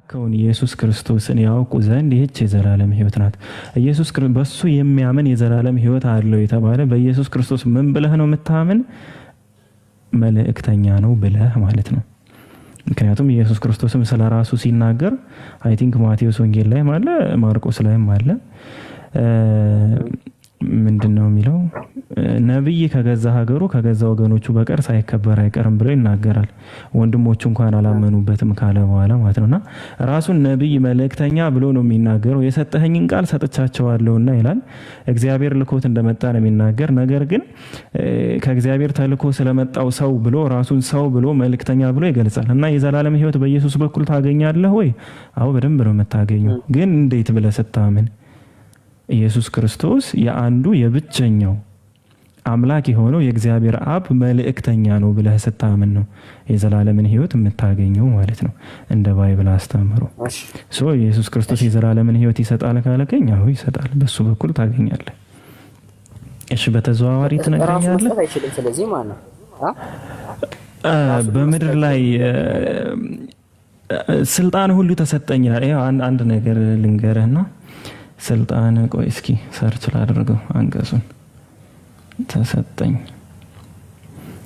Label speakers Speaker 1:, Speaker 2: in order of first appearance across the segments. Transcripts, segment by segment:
Speaker 1: ከውን ኢየሱስ ክርስቶስን ያውቁ ዘንድ ይህች የዘላለም ሕይወት ናት። ኢየሱስ በሱ የሚያምን የዘላለም ሕይወት አለው የተባለ በኢየሱስ ክርስቶስ ምን ብለህ ነው የምታምን? መልእክተኛ ነው ብለህ ማለት ነው። ምክንያቱም ኢየሱስ ክርስቶስም ስለራሱ ሲናገር አይ ቲንክ ማቴዎስ ወንጌል ላይ አለ፣ ማርቆስ ላይም አለ። ምንድነው የሚለው? ነብይ ከገዛ ሀገሩ ከገዛ ወገኖቹ በቀር ሳይከበር አይቀርም ብሎ ይናገራል። ወንድሞቹ እንኳን አላመኑበትም ካለ በኋላ ማለት ነውና ራሱን ነብይ መልእክተኛ ብሎ ነው የሚናገረው። የሰጠኸኝን ቃል ሰጥቻቸዋለሁና ይላል። እግዚአብሔር ልኮት እንደመጣ ነው የሚናገር። ነገር ግን ከእግዚአብሔር ተልኮ ስለመጣው ሰው ብሎ ራሱን ሰው ብሎ መልእክተኛ ብሎ ይገልጻል። እና የዘላለም ሕይወት በኢየሱስ በኩል ታገኛለህ ወይ? አዎ በደንብ ነው የምታገኘው። ግን እንዴት ብለህ ስታምን? ኢየሱስ ክርስቶስ የአንዱ የብቸኛው አምላክ የሆነው የእግዚአብሔር አብ መልእክተኛ ነው ብለህ ስታምን ነው የዘላለምን ሕይወት የምታገኘው ማለት ነው እንደ ባይብል አስተምሮ። ኢየሱስ ክርስቶስ የዘላለምን ሕይወት ይሰጣል ካለከኝ አዎ ይሰጣል፣ በሱ በኩል ታገኛለህ። እሺ በተዘዋዋሪ ትነግረኛለህ?
Speaker 2: ስለዚህ ማለት ነው
Speaker 1: በምድር ላይ ስልጣን ሁሉ ተሰጠኝ ይላል። አንድ ነገር ልንገርህና ስልጣን ቆይ እስኪ ሰርች ላድርገው አንቀጹን። ተሰጠኝ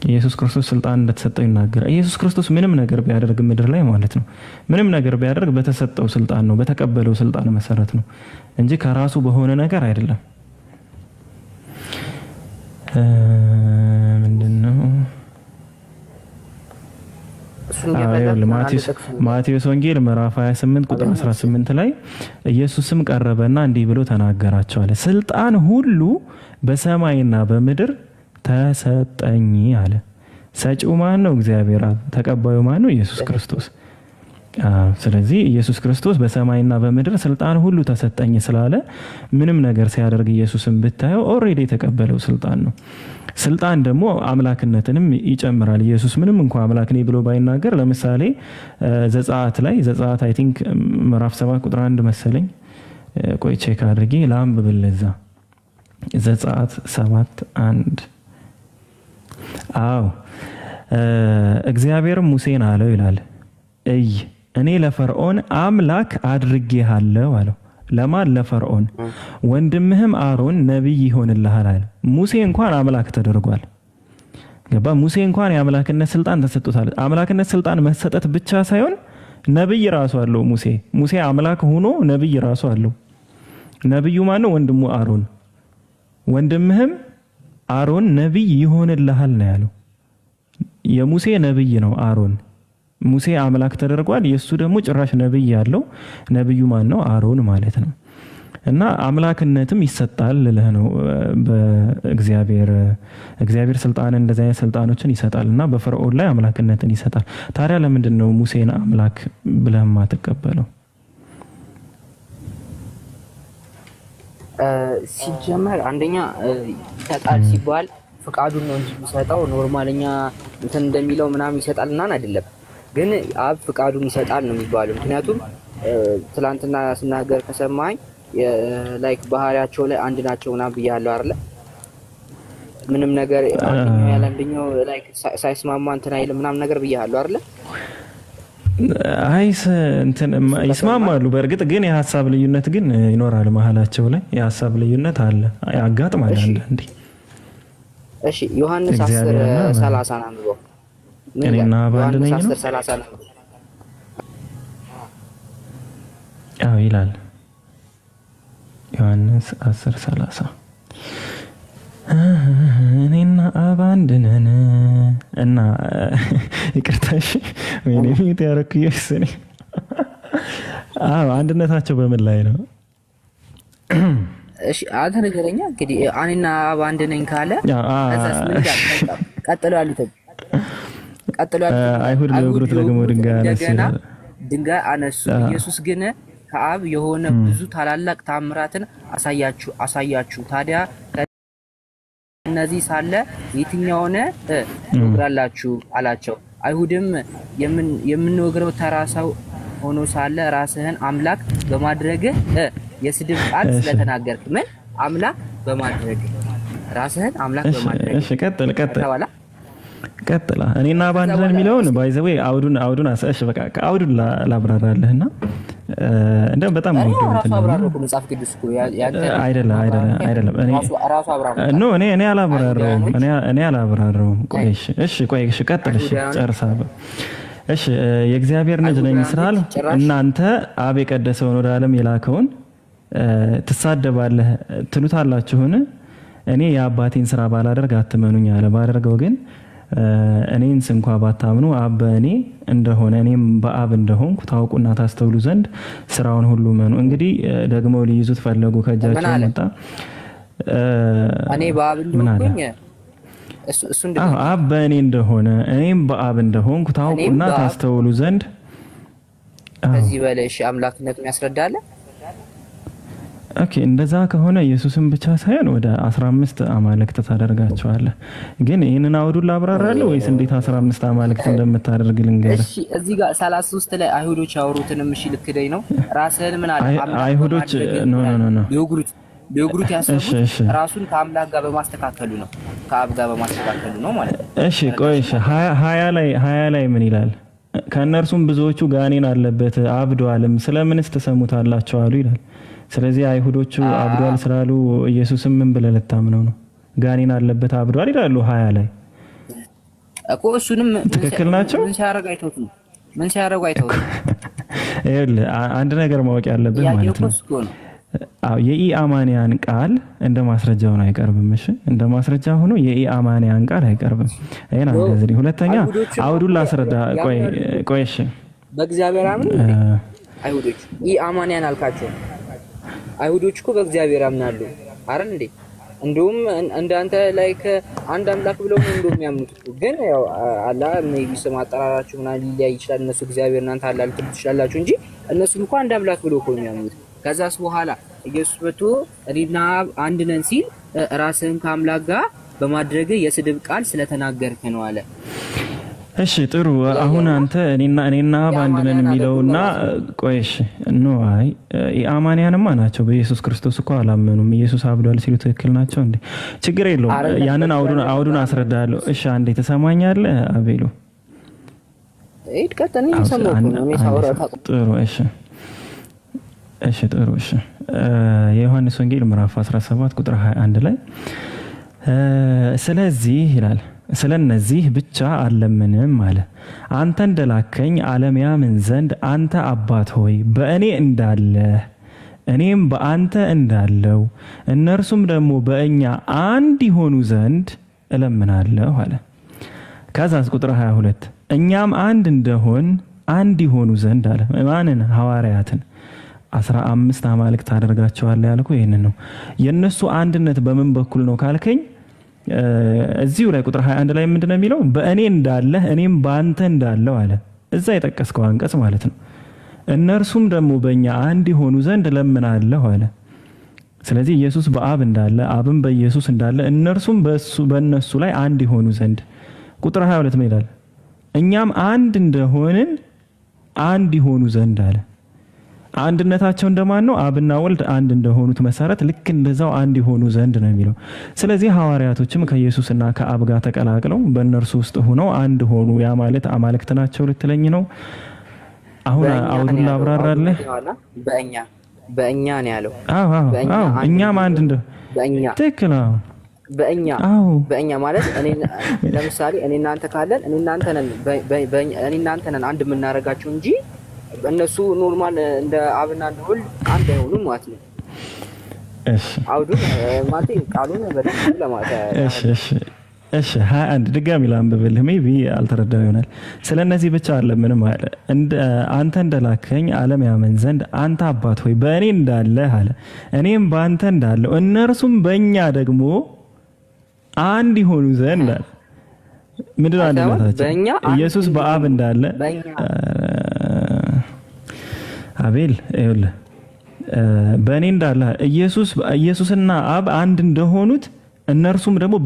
Speaker 1: ኢየሱስ ክርስቶስ ስልጣን እንደተሰጠው ይናገራል። ኢየሱስ ክርስቶስ ምንም ነገር ቢያደርግ ምድር ላይ ማለት ነው ምንም ነገር ቢያደርግ በተሰጠው ስልጣን ነው፣ በተቀበለው ስልጣን መሰረት ነው እንጂ ከራሱ በሆነ ነገር አይደለም። ምንድነው? ማቴዎስ ወንጌል ምዕራፍ 28 ቁጥር 18 ላይ ኢየሱስም ቀረበና እንዲህ ብሎ ተናገራቸው አለ። ስልጣን ሁሉ በሰማይና በምድር ተሰጠኝ አለ። ሰጪው ማን ነው? እግዚአብሔር አብ። ተቀባዩ ማን ነው? ኢየሱስ ክርስቶስ። ስለዚህ ኢየሱስ ክርስቶስ በሰማይና በምድር ስልጣን ሁሉ ተሰጠኝ ስላለ ምንም ነገር ሲያደርግ ኢየሱስን ብታየው ኦሬዲ የተቀበለው ስልጣን ነው። ስልጣን ደግሞ አምላክነትንም ይጨምራል። ኢየሱስ ምንም እንኳን አምላክ ነኝ ብሎ ባይናገር ለምሳሌ ዘጸአት ላይ ዘጸአት አይ ቲንክ ምዕራፍ 7 ቁጥር 1 መሰለኝ ቆይ ቼክ አድርጌ ላንብብልዛ። ዘጸአት 7:1 እግዚአብሔር ሙሴን አለው ይላል እኔ ለፈርዖን አምላክ አድርጌሃለሁ አለው። ለማን? ለፈርዖን። ወንድምህም አሮን ነብይ ይሆንልሃል አለ። ሙሴ እንኳን አምላክ ተደርጓል። ገባ? ሙሴ እንኳን የአምላክነት ስልጣን ተሰጥቷል። አምላክነት ስልጣን መሰጠት ብቻ ሳይሆን ነብይ ራሱ አለው ሙሴ አምላክ ሆኖ ነብይ ራሱ አለው። ነብዩ ማን ነው? ወንድሙ አሮን። ወንድምህም አሮን ነብይ ይሆንልሃል ነው ያለው። የሙሴ ነብይ ነው አሮን። ሙሴ አምላክ ተደርጓል። የሱ ደግሞ ጭራሽ ነብይ ያለው ነብዩ ማን ነው? አሮን ማለት ነው። እና አምላክነትም ይሰጣል ለለህ ነው በእግዚአብሔር ስልጣን እንደዚህ አይነት ስልጣኖችን ይሰጣልና በፈርዖን ላይ አምላክነትን ይሰጣል። ታዲያ ለምንድን ነው ሙሴን አምላክ ብለህ ማትቀበለው?
Speaker 2: ሲጀመር አንደኛ ይሰጣል ሲባል ፍቃዱን ነው እንጂ የሚሰጠው ኖርማልኛ እንትን እንደሚለው ምናምን ይሰጣልና አይደለም። ግን አብ ፍቃዱን ይሰጣል ነው የሚባለው። ምክንያቱም ትላንትና ስናገር ከሰማኝ ላይክ ባህሪያቸው ላይ አንድ ናቸው እና ብያለሁ አይደል? ምንም ነገር አንደኛው ያለ አንደኛው ላይክ ሳይስማማ እንትን አይልም ምናምን ነገር ብያለሁ አይደል?
Speaker 1: አይስ እንትን ይስማማሉ። በእርግጥ ግን የሐሳብ ልዩነት ግን ይኖራል መሐላቸው ላይ የሐሳብ ልዩነት አለ፣ ያጋጥማል አንዳንዴ።
Speaker 2: እሺ ዮሐንስ 10:30 ነው አንብበው።
Speaker 1: እኔና ባንድ ነኝ ነው
Speaker 2: 10:30 ነው
Speaker 1: ይላል ዮሐንስ 10:30 እኔና ባንድ ነን እና ይቅርታሽ ወይኔ ምን ያረክየስ ነኝ። አንድነታቸው በምን ላይ ነው?
Speaker 2: እሺ አንተ ነገረኛ እንግዲህ እኔና ባንድ ነኝ ካለ እዛስ ምን ጋር ቀጥሎ ያሉት
Speaker 1: አይሁድ ለእግሩት ደግሞ
Speaker 2: ድንጋይ አነሱ። ኢየሱስ ግን ከአብ የሆነ ብዙ ታላላቅ ታምራትን አሳያችሁ። ታዲያ እነዚህ ሳለ የትኛውን ትወግራላችሁ አላቸው። አይሁድም የምንወግረው ተራ ሰው ሆኖ ሳለ ራስህን አምላክ በማድረግ የስድብ ቃል ስለተናገርክ ምን አምላክ በማድረግ ራስህን አምላክ በማድረግ
Speaker 1: እሺ ቀጥላ እኔና ባንድ ነን የሚለውን ባይ ዘ ዌይ አውዱን አሰሽ በቃ ከአውዱን ላብራራለህና እንደም በጣም ነው
Speaker 2: ራሱ አብራራው መጽሐፍ ቅዱስ እኮ ያንተ
Speaker 1: አይደለም
Speaker 2: ራሱ አብራራው
Speaker 1: ኖ እኔ አላብራራውም። እሺ ቀጥል። እሺ ጨርሳ እሺ የእግዚአብሔር ልጅ ነኝ ስላል እናንተ አብ የቀደሰውን ወደ ዓለም የላከውን ትሳደባለህ ትሉታላችሁን? እኔ የአባቴን ስራ ባላደርግ አትመኑኝ አለ። ባደርገው ግን እኔንስ እንኳን ባታምኑ አብ በእኔ እንደሆነ እኔም በአብ እንደሆንኩ ታውቁና ታስተውሉ ዘንድ ስራውን ሁሉ መኑ። እንግዲህ ደግሞ ሊይዙት ፈለጉ፣ ከእጃቸው መጣ።
Speaker 2: እኔ በአብ እንደሆንኩኝ እሱ እንደሆነ
Speaker 1: አብ በእኔ እንደሆነ እኔም በአብ እንደሆንኩ ታውቁና ታስተውሉ ዘንድ።
Speaker 2: ከዚህ በላይ እሺ አምላክነቱን ያስረዳል።
Speaker 1: ኦኬ እንደዛ ከሆነ ኢየሱስን ብቻ ሳይሆን ወደ 15 አማልክት ታደርጋቸዋለህ። ግን ይሄንን አውዱን ላብራራለሁ ወይስ እንዴት 15 አማልክት እንደምታደርግ ልንገርህ?
Speaker 2: እሺ እዚህ ጋር 33 ላይ አይሁዶች ያወሩትንም እሺ ልክደኝ ነው። ራስህን ምን አለ
Speaker 1: አይሁዶች ኖ
Speaker 2: ሊወግሩት ያሰቡት ራሱን ከአምላክ ጋር በማስተካከሉ ነው፣ ከአብ ጋር በማስተካከሉ ነው ማለት ነው።
Speaker 1: እሺ ቆይ 20 ላይ ምን ይላል? ከእነርሱም ብዙዎቹ ጋኔን አለበት አብዷልም፣ ስለምንስ ተሰሙታላችሁ አሉ ይላል። ስለዚህ አይሁዶቹ አብዷል ስላሉ ኢየሱስም ምን ብለህ ልታምነው ነው? ጋኔን አለበት አብዷል ይላሉ 20 ላይ
Speaker 2: እኮ። እሱንም
Speaker 1: ትክክል ናቸው።
Speaker 2: ምን ሲያረጋው አይተውት ነው?
Speaker 1: ይኸውልህ አንድ ነገር ማወቅ ያለብህ ማለት ነው የኢአማንያን ቃል እንደ ማስረጃው ነው አይቀርብም። እሺ እንደ ማስረጃ ሆኖ የኢአማንያን ቃል አይቀርብም። አይና እንደዚህ። ሁለተኛ አውዱን ላስረዳ። ቆይ እሺ
Speaker 2: በእግዚአብሔር አምነው አይሁዶች ኢአማንያን አልካቸው። አይሁዶች እኮ በእግዚአብሔር አምናሉ አይደል እንዴ? እንደውም እንዳንተ ላይክ አንድ አምላክ ብለው ነው እንደውም ያምኑት። ግን ያው አላህ ሜቢ ስም አጠራራችሁ እና ሊለያይ ይችላል። እነሱ እግዚአብሔር እናንተ አላህ ልትሉ ትችላላችሁ እንጂ እነሱም እንኳን አንድ አምላክ ብለው እኮ ነው የሚያምኑት። ከዛስ በኋላ ኢየሱስ መጥቶ እኔና አንድ ነን ሲል ራስህን ከአምላክ ጋር በማድረግ የስድብ ቃል ስለተናገርክ ነው አለ።
Speaker 1: እሺ ጥሩ። አሁን አንተ እኔና በአንድ ነን የሚለውና ቆይሽ ኖ አይ ኢአማንያንማ ናቸው። በኢየሱስ ክርስቶስ እኮ አላመኑም። ኢየሱስ አብዷል ሲሉ ትክክል ናቸው እንዴ? ችግር የለውም። ያንን አውዱን አስረዳለሁ። እሺ አንዴ ተሰማኛለህ አቤሎ?
Speaker 2: ቀጥታ ነው ሰማሁ ነው ሳወራታ።
Speaker 1: ጥሩ እሺ ጥሩ እሺ። የዮሐንስ ወንጌል ምዕራፍ 17 ቁጥር 21 ላይ ስለዚህ ይላል ስለነዚህ ብቻ አለምንም አለ አንተ እንደላከኝ ዓለም ያምን ዘንድ አንተ አባት ሆይ በእኔ እንዳለ እኔም በአንተ እንዳለው እነርሱም ደግሞ በእኛ አንድ ይሆኑ ዘንድ እለምናለሁ አለ። ከዛስ ቁጥር 22 እኛም አንድ እንደሆን አንድ ይሆኑ ዘንድ አለ። ማንን? ሐዋርያትን 15 አማልክት ታደርጋቸዋለህ ያልኩህ ይሄንን ነው። የነሱ አንድነት በምን በኩል ነው ካልከኝ እዚሁ ላይ ቁጥር 21 ላይ ምንድነው የሚለው? በእኔ እንዳለ እኔም በአንተ እንዳለው አለ። እዛ የጠቀስከው አንቀጽ ማለት ነው። እነርሱም ደግሞ በእኛ አንድ ይሆኑ ዘንድ እለምናለሁ አለ። ስለዚህ ኢየሱስ በአብ እንዳለ አብም በኢየሱስ እንዳለ እነርሱም በእነሱ ላይ አንድ ይሆኑ ዘንድ። ቁጥር 22 ምን ይላል? እኛም አንድ እንደሆንን አንድ ይሆኑ ዘንድ አለ። አንድነታቸው እንደማን ነው? አብና ወልድ አንድ እንደሆኑት መሰረት ልክ እንደዛው አንድ ይሆኑ ዘንድ ነው የሚለው። ስለዚህ ሐዋርያቶችም ከኢየሱስና ከአብ ጋር ተቀላቅለው በእነርሱ ውስጥ ሆነው አንድ ሆኑ። ያ ማለት አማልክት ናቸው ልትለኝ ነው? አሁን አውዱን ላብራራለህ።
Speaker 2: በእኛ ነው ያለው።
Speaker 1: አዎ እኛም አንድ እንደ
Speaker 2: በእኛ
Speaker 1: ትክክል።
Speaker 2: በእኛ ማለት ለምሳሌ እኔ እናንተ ካለን እኔ እናንተ ነን አንድ የምናደርጋቸው እንጂ እነሱ ኖርማል እንደ አብና እንደ ወልድ አንድ አይሆኑም ማለት ነው።
Speaker 1: እሺ
Speaker 2: አውዱን ማለት ቃሉን በደንብ ለማለት
Speaker 1: እሺ 21 ድጋሚ ላንብብልህ። ሜቢ አልተረዳው ይሆናል። ስለነዚህ ብቻ አለምንም አለ አንተ እንደላከኝ ዓለም ያመን ዘንድ አንተ አባት ሆይ በእኔ እንዳለህ አለ እኔም በአንተ እንዳለው እነርሱም በእኛ ደግሞ አንድ ይሆኑ ዘንድ አለ። ምንድነው አንድነታቸው? ኢየሱስ በአብ እንዳለ አቤል ይኸውልህ በእኔ እንዳለ ኢየሱስና አብ አንድ እንደሆኑት እነርሱም ደግሞ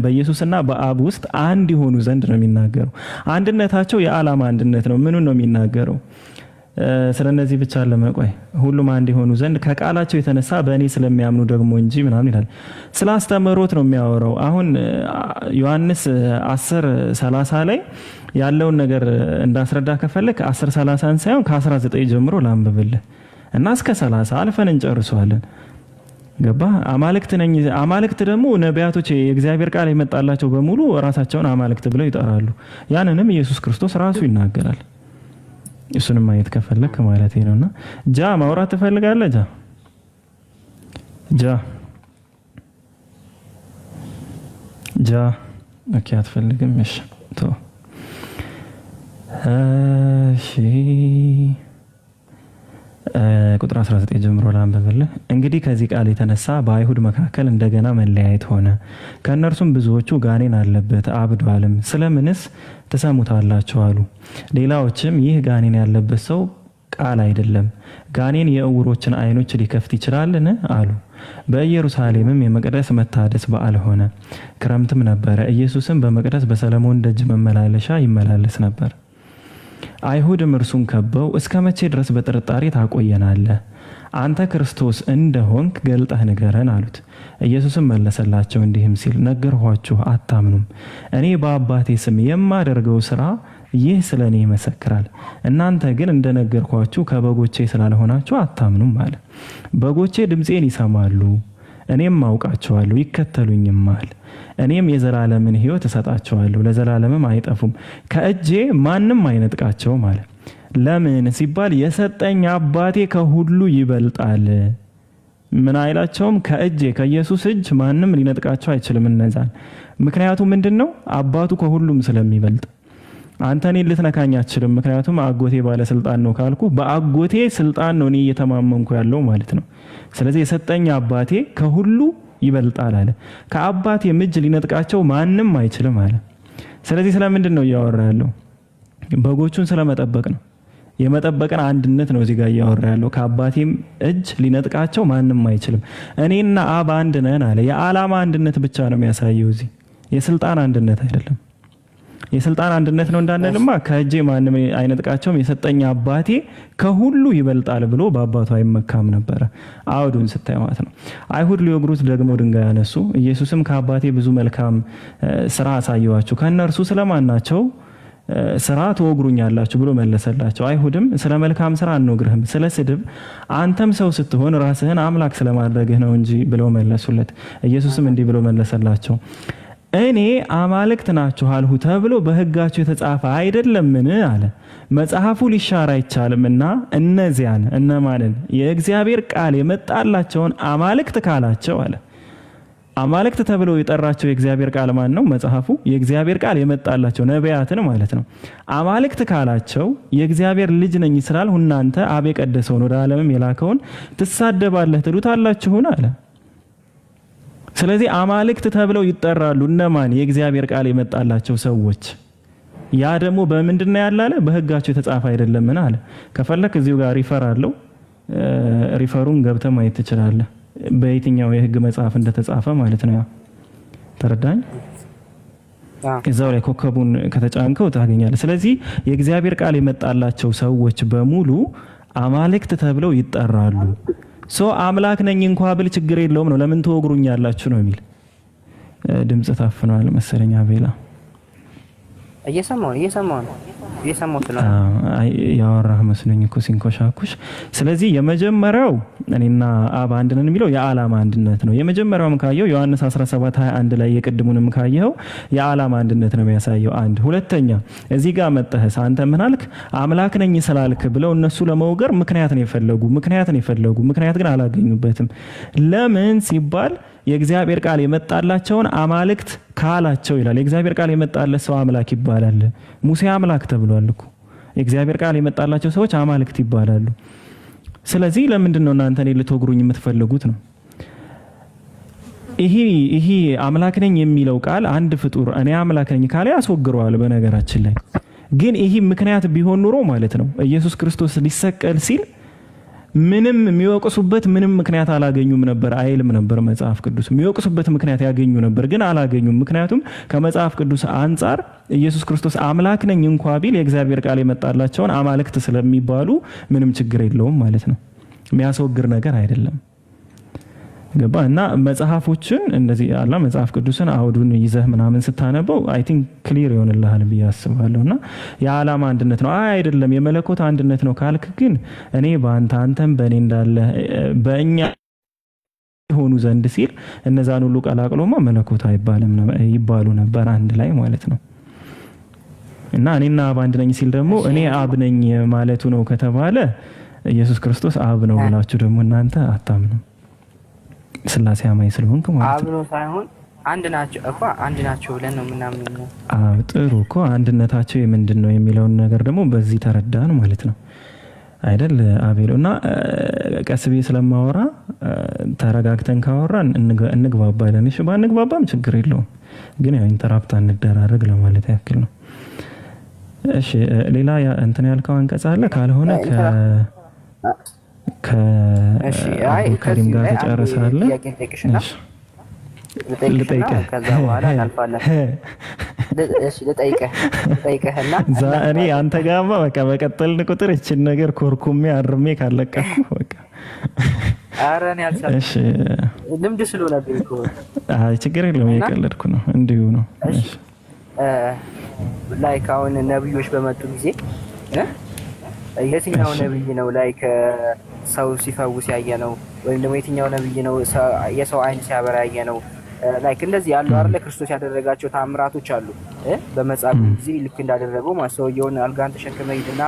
Speaker 1: በኢየሱስና በአብ ውስጥ አንድ ይሆኑ ዘንድ ነው የሚናገረው። አንድነታቸው የዓላማ አንድነት ነው። ምኑን ነው የሚናገረው? ስለነዚህ ብቻ ለመቆይ ሁሉም አንድ የሆኑ ዘንድ ከቃላቸው የተነሳ በእኔ ስለሚያምኑ ደግሞ እንጂ ምናምን ይላል። ስለ አስተምህሮት ነው የሚያወራው። አሁን ዮሐንስ 10:30 ላይ ያለውን ነገር እንዳስረዳ ከፈለክ 10:30ን ሳይሆን ከ19 ጀምሮ ላንብብልህ እና እስከ 30 አልፈን እንጨርሰዋለን። ገባ? አማልክት ደግሞ ነቢያቶች የእግዚአብሔር ቃል የመጣላቸው በሙሉ ራሳቸውን አማልክት ብለው ይጠራሉ። ያንንም ኢየሱስ ክርስቶስ ራሱ ይናገራል። እሱንም ማየት ከፈለክ ማለት ነውና ማውራት ትፈልጋለህ? ኦኬ አትፈልግም? እሺ ቁጥር 19 ጀምሮ ላንብብልህ። እንግዲህ ከዚህ ቃል የተነሳ በአይሁድ መካከል እንደገና መለያየት ሆነ። ከእነርሱም ብዙዎቹ ጋኔን አለበት አብዷልም፣ ስለምንስ ትሰሙታላችሁ አሉ። ሌላዎችም ይህ ጋኔን ያለበት ሰው ቃል አይደለም፣ ጋኔን የእውሮችን አይኖች ሊከፍት ይችላልን አሉ። በኢየሩሳሌምም የመቅደስ መታደስ በዓል ሆነ፣ ክረምትም ነበረ። ኢየሱስም በመቅደስ በሰለሞን ደጅ መመላለሻ ይመላለስ ነበር። አይሁድም እርሱን ከበው እስከ መቼ ድረስ በጥርጣሬ ታቆየናለህ? አንተ ክርስቶስ እንደሆንክ ገልጠህ ንገረን አሉት። ኢየሱስም መለሰላቸው እንዲህም ሲል ነገርኋችሁ፣ አታምኑም። እኔ በአባቴ ስም የማደርገው ስራ ይህ ስለኔ ይመሰክራል። እናንተ ግን እንደነገርኳችሁ ከበጎቼ ስላልሆናችሁ አታምኑም አለ። በጎቼ ድምፄን ይሰማሉ፣ እኔም አውቃቸዋለሁ፣ ይከተሉኝማል። እኔም የዘላለምን ሕይወት እሰጣቸዋለሁ፣ ለዘላለምም አይጠፉም፣ ከእጄ ማንም አይነጥቃቸውም አለ። ለምን ሲባል የሰጠኝ አባቴ ከሁሉ ይበልጣል። ምን አይላቸውም? ከእጄ ከኢየሱስ እጅ ማንም ሊነጥቃቸው አይችልም እነዛን። ምክንያቱም ምንድነው? አባቱ ከሁሉም ስለሚበልጥ። አንተ እኔን ልትነካኝ አትችልም፣ ምክንያቱም አጎቴ ባለስልጣን ነው ካልኩ በአጎቴ ስልጣን ነው እኔ እየተማመንኩ ያለው ማለት ነው። ስለዚህ የሰጠኝ አባቴ ከሁሉ ይበልጣል አለ። ከአባቴ እጅ ሊነጥቃቸው ማንም አይችልም አለ። ስለዚህ ስለምንድን ነው እያወራ ያለው? በጎቹን ስለመጠበቅ ነው። የመጠበቅን አንድነት ነው እዚህ ጋር እያወራ ያለው። ከአባቴም እጅ ሊነጥቃቸው ማንም አይችልም። እኔና አብ አንድ ነን አለ። የዓላማ አንድነት ብቻ ነው የሚያሳየው እዚህ፣ የስልጣን አንድነት አይደለም። የስልጣን አንድነት ነው እንዳንልማ ከእጄ ማንም አይነጥቃቸውም፣ የሰጠኝ አባቴ ከሁሉ ይበልጣል ብሎ በአባቱ አይመካም ነበር። አውዱን ስታይ ማለት ነው። አይሁድ ሊወግሩት ደግሞ ድንጋይ ያነሱ። ኢየሱስም ከአባቴ ብዙ መልካም ስራ አሳየዋችሁ፣ ከነርሱ ስለማናቸው ስራ ትወግሩኛላችሁ ብሎ መለሰላቸው። አይሁድም ስለ መልካም ስራ አንወግርህም፣ ስለ ስድብ አንተም ሰው ስትሆን ራስህን አምላክ ስለማድረግህ ነው እንጂ ብለው መለሱለት። ኢየሱስም እንዲህ ብሎ መለሰላቸው፣ እኔ አማልክት ናችሁ አልሁ ተብሎ በሕጋችሁ የተጻፈ አይደለምን አለ። መጽሐፉ ሊሻር አይቻልምና እነዚያን እነማንን የእግዚአብሔር ቃል የመጣላቸውን አማልክት ካላቸው አለ። አማልክት ተብሎ የጠራቸው የእግዚአብሔር ቃል ማን ነው? መጽሐፉ የእግዚአብሔር ቃል የመጣላቸው ነቢያትን ማለት ነው። አማልክት ካላቸው የእግዚአብሔር ልጅ ነኝ ስላልሁ እናንተ አብ የቀደሰውን ወደ ዓለምም የላከውን ትሳደባለህ ትሉታላችሁን አለ። ስለዚህ አማልክት ተብለው ይጠራሉ እነማን? የእግዚአብሔር ቃል የመጣላቸው ሰዎች። ያ ደግሞ በምንድነው ያላለ? በሕጋቸው የተጻፈ አይደለምን አለ። ከፈለክ እዚሁ ጋር ሪፈር አለው፣ ሪፈሩን ገብተህ ማየት ትችላለህ፣ በየትኛው የሕግ መጽሐፍ እንደተጻፈ ማለት ነው። ተረዳኝ? እዛው ላይ ኮከቡን ከተጫንከው ታገኛለህ። ስለዚህ የእግዚአብሔር ቃል የመጣላቸው ሰዎች በሙሉ አማልክት ተብለው ይጠራሉ። አምላክ ነኝ እንኳን ብል ችግር የለውም ነው። ለምን ትወግሩኛላችሁ ነው የሚል ድምጽ ታፍኗል መሰለኝ። አቤላ እየሰማሁ ያወራህ መስሎኝ እኮ ሲንኮሻኩሽ። ስለዚህ የመጀመሪያው እኔና አብ አንድ ነን የሚለው የዓላማ አንድነት ነው። የመጀመሪያውም ካየው ዮሐንስ 17:21 ላይ የቅድሙንም ካየው የዓላማ አንድነት ነው የሚያሳየው። አንድ ሁለተኛ እዚህ ጋር መጣህስ አንተ ምን አልክ? አምላክ ነኝ ስላልክ ብለው እነሱ ለመውገር ምክንያት ነው የፈለጉ፣ ምክንያት ግን አላገኙበትም። ለምን ሲባል የእግዚአብሔር ቃል የመጣላቸውን አማልክት ካላቸው ይላል። የእግዚአብሔር ቃል የመጣለት ሰው አምላክ ይባላል። ሙሴ አምላክ ተብሏል እኮ። የእግዚአብሔር ቃል የመጣላቸው ሰዎች አማልክት ይባላሉ። ስለዚህ ለምንድን ነው እናንተ እኔን ልትወግሩኝ የምትፈልጉት ነው? ይሄ አምላክ ነኝ የሚለው ቃል አንድ ፍጡር እኔ አምላክ ነኝ ካለ ያስወግረዋል። በነገራችን ላይ ግን ይሄ ምክንያት ቢሆን ኑሮ ማለት ነው ኢየሱስ ክርስቶስ ሊሰቀል ሲል ምንም የሚወቅሱበት ምንም ምክንያት አላገኙም ነበር አይልም ነበር መጽሐፍ ቅዱስ። የሚወቅሱበት ምክንያት ያገኙ ነበር ግን አላገኙም። ምክንያቱም ከመጽሐፍ ቅዱስ አንፃር ኢየሱስ ክርስቶስ አምላክ ነኝ እንኳን ቢል የእግዚአብሔር ቃል የመጣላቸውን አማልክት ስለሚባሉ ምንም ችግር የለውም ማለት ነው። የሚያስወግር ነገር አይደለም። ገባ እና መጽሐፎችን እንደዚህ አላ መጽሐፍ ቅዱስን አውዱን ይዘህ ምናምን ስታነበው አይ ቲንክ ክሊር ይሆንልሃል ብዬ አስባለሁና የዓላማ አንድነት ነው አይደለም የመለኮት አንድነት ነው ካልክ ግን እኔ በአንተ አንተም በእኔ እንዳለ በእኛ ሆኑ ዘንድ ሲል እነዛን ሁሉ ቀላቅሎማ መለኮት አይባልም ይባሉ ነበር አንድ ላይ ማለት ነው። እና እኔና አብ አንድ ነኝ ሲል ደግሞ እኔ አብ ነኝ ማለቱ ነው ከተባለ ኢየሱስ ክርስቶስ አብ ነው ብላችሁ ደግሞ እናንተ አታምኑ። ስላሴ አማኝ ስለሆንክ ማለት
Speaker 2: አብ ነው ሳይሆን አንድ ናቸው እኮ አንድ ናቸው ብለን ነው ምናምን።
Speaker 1: ጥሩ እኮ አንድነታቸው የምንድነው የሚለውን ነገር ደግሞ በዚህ ተረዳን ማለት ነው አይደል አቤሎና ቀስቤ ስለማወራ ተረጋግተን ካወራን እንግባባለን። እሺ ባንግባባም ችግር የለውም ግን ያው ኢንተራፕት አንደራረግ ለማለት ያክል ነው። እሺ ሌላ እንትን ያልከው አንቀጽ አለ ካልሆነ ከሪም ጋር ተጨረሳለህ? ልጠይቅህ
Speaker 2: ከዛ በኋላ እናልፋለን። እሺ ልጠይቅህና
Speaker 1: እኔ አንተ ጋርማ በቃ በቀጠልን ቁጥር እቺን ነገር ኮርኩሜ አርሜ ካለቀኩ በቃ
Speaker 2: አረን ያልሰማ እሺ ልምድ ስለሆነብኝ እኮ
Speaker 1: አይ ችግር የለውም እየቀለድኩ ነው እንዲሁ ነው። እሺ ላይክ
Speaker 2: አሁን ነብዮች በመጡ ጊዜ የትኛው ነብይ ነው ላይክ ሰው ሲፈውስ ያየነው ወይም ደግሞ የትኛው ነብይ ነው የሰው አይን ሲያበራ ያየነው? ላይክ እንደዚህ ያለው አይደለ ክርስቶስ ያደረጋቸው ታምራቶች አሉ በመጻፍ ጊዜ ልክ እንዳደረገው ማሰውየውን አልጋን ተሸክመ ሂድና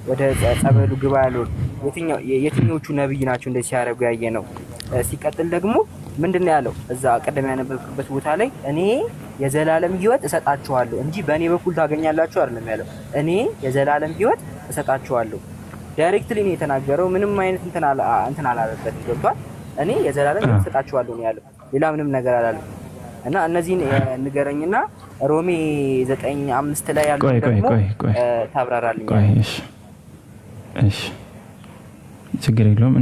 Speaker 2: ወደ ጸበሉ ግባ ያለው የትኞቹ ነብይ ናቸው እንደዚህ ያደርጉ ያየነው? ሲቀጥል ደግሞ ምንድነው ያለው እዛ ቀደም ያነበብኩበት ቦታ ላይ እኔ የዘላለም ህይወት እሰጣችኋለሁ እንጂ በእኔ በኩል ታገኛላችሁ አይደለም ያለው። እኔ የዘላለም ህይወት እሰጣችኋለሁ ዳይሬክትሊ ነው የተናገረው። ምንም አይነት እንትን አላለበት ገብቷል። እኔ የዘላለም ህይወት እሰጣችኋለሁ ነው ያለው ሌላ ምንም ነገር አላለም። እና እነዚህን ንገረኝና ሮሜ 9:5 ላይ ያለው ደግሞ ታብራራልኝ።
Speaker 1: እሺ ችግር የለውም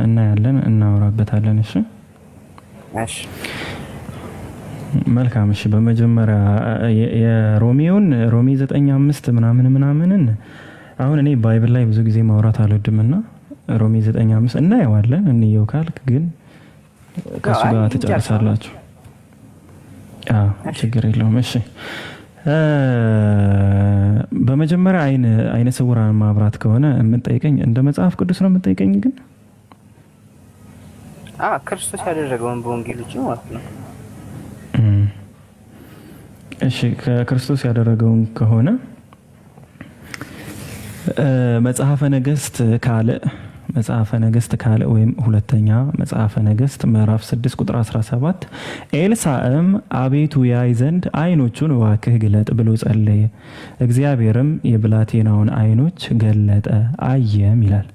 Speaker 1: እናያለን እናወራበታለን። እሺ መልካም። እሺ በመጀመሪያ የሮሜውን ሮሜ 9:5 ምናምን አሁን እኔ ባይብል ላይ ብዙ ጊዜ ማውራት አልወድምና ሮሜ 9:5 እናየዋለን እንየው ካልክ ግን ከሱ ጋር ተጨርሳላችሁ። ችግር የለውም። እሺ በመጀመሪያ አይነ ስውራን ማብራት ከሆነ የምትጠይቀኝ እንደ መጽሐፍ ቅዱስ ነው የምትጠይቀኝ ግን
Speaker 2: ክርስቶስ ያደረገውን በወንጌሎች ማለት ነው።
Speaker 1: እሺ ከክርስቶስ ያደረገውን ከሆነ መጽሐፈ ነገሥት ካለ ወይም ሁለተኛ መጽሐፈ ነገሥት ምዕራፍ 6 ቁጥር 17 ኤልሳዕም አቤቱ ያይ ዘንድ አይኖቹን እባክህ ግለጥ ብሎ ጸለየ፣ እግዚአብሔርም የብላቴናውን አይኖች ገለጠ አየም ይላል።